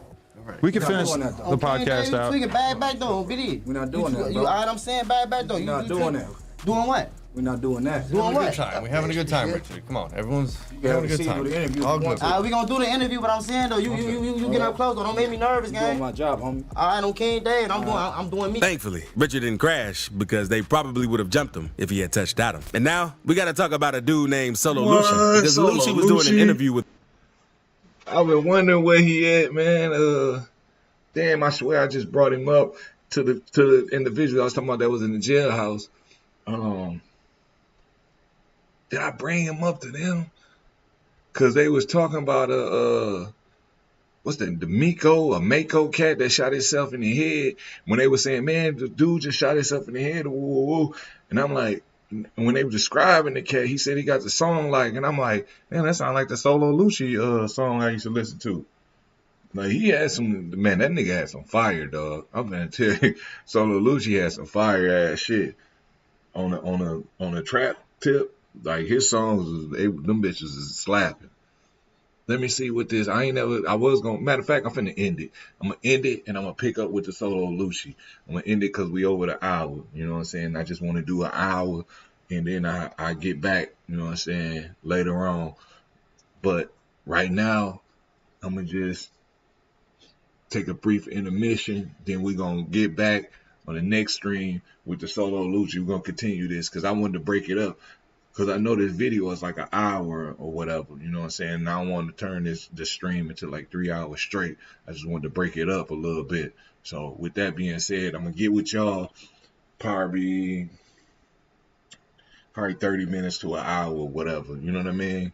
We can finish the podcast out. We can bag back though, BD. We're not doing that, You bro. all right, I'm saying bag back though. We're not doing that. Doing what? We're not doing that. Doing Having a what? good time. We're having a good time, Richard. Come on, everyone's You having a good see time. with the interview. All good. We gonna do the interview, but I'm saying though, you get up close though. Don't make me nervous, I'm doing gang. my job, homie. All right, on King Day, and I'm doing me. Thankfully, Richard didn't crash because they probably would have jumped him if he had touched Adam. And now we got to talk about a dude named Solo What? Lucci because Solo Lucci was doing an Lucci? interview with. I've been wondering where he at, man. Damn, I swear I just brought him up to the individual I was talking about that was in the jailhouse. Did I bring him up to them? Cause they was talking about what's that, the Mako cat that shot himself in the head. When they were saying, man, the dude just shot himself in the head. Woo, woo, woo. And I'm like, when they were describing the cat, he said he got the song like, and I'm like, man, that sounds like the Solo Lucci song I used to listen to. Like he had some, man, that nigga had some fire, dog. I'm gonna tell you, Solo Lucci had some fire ass shit on a trap tip. Like his songs, them bitches is slapping. Let me see what this. I was gonna. Matter of fact, I'm finna end it. I'm gonna end it and I'm gonna pick up with the Solo Lucci. I'm gonna end it because we over the hour. You know what I'm saying? I just want to do an hour and then I get back. You know what I'm saying? Later on. But right now, I'm gonna just take a brief intermission. Then we're gonna get back on the next stream with the Solo Lucci. We're gonna continue this because I wanted to break it up. Because I know this video is like an hour or whatever, you know what I'm saying? And I don't want to turn this stream into like 3 hours straight. I just wanted to break it up a little bit. So with that being said, I'm going to get with y'all probably 30 minutes to an hour or whatever, you know what I mean?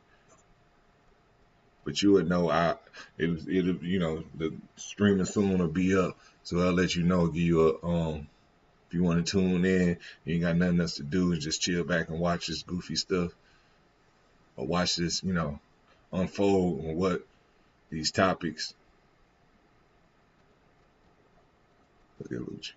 But you would know it'll you know, the streaming soon will be up. So I'll let you know, give you a if you want to tune in, you ain't got nothing else to do, just chill back and watch this goofy stuff. Or watch this, you know, unfold on what these topics. Look at Lucci.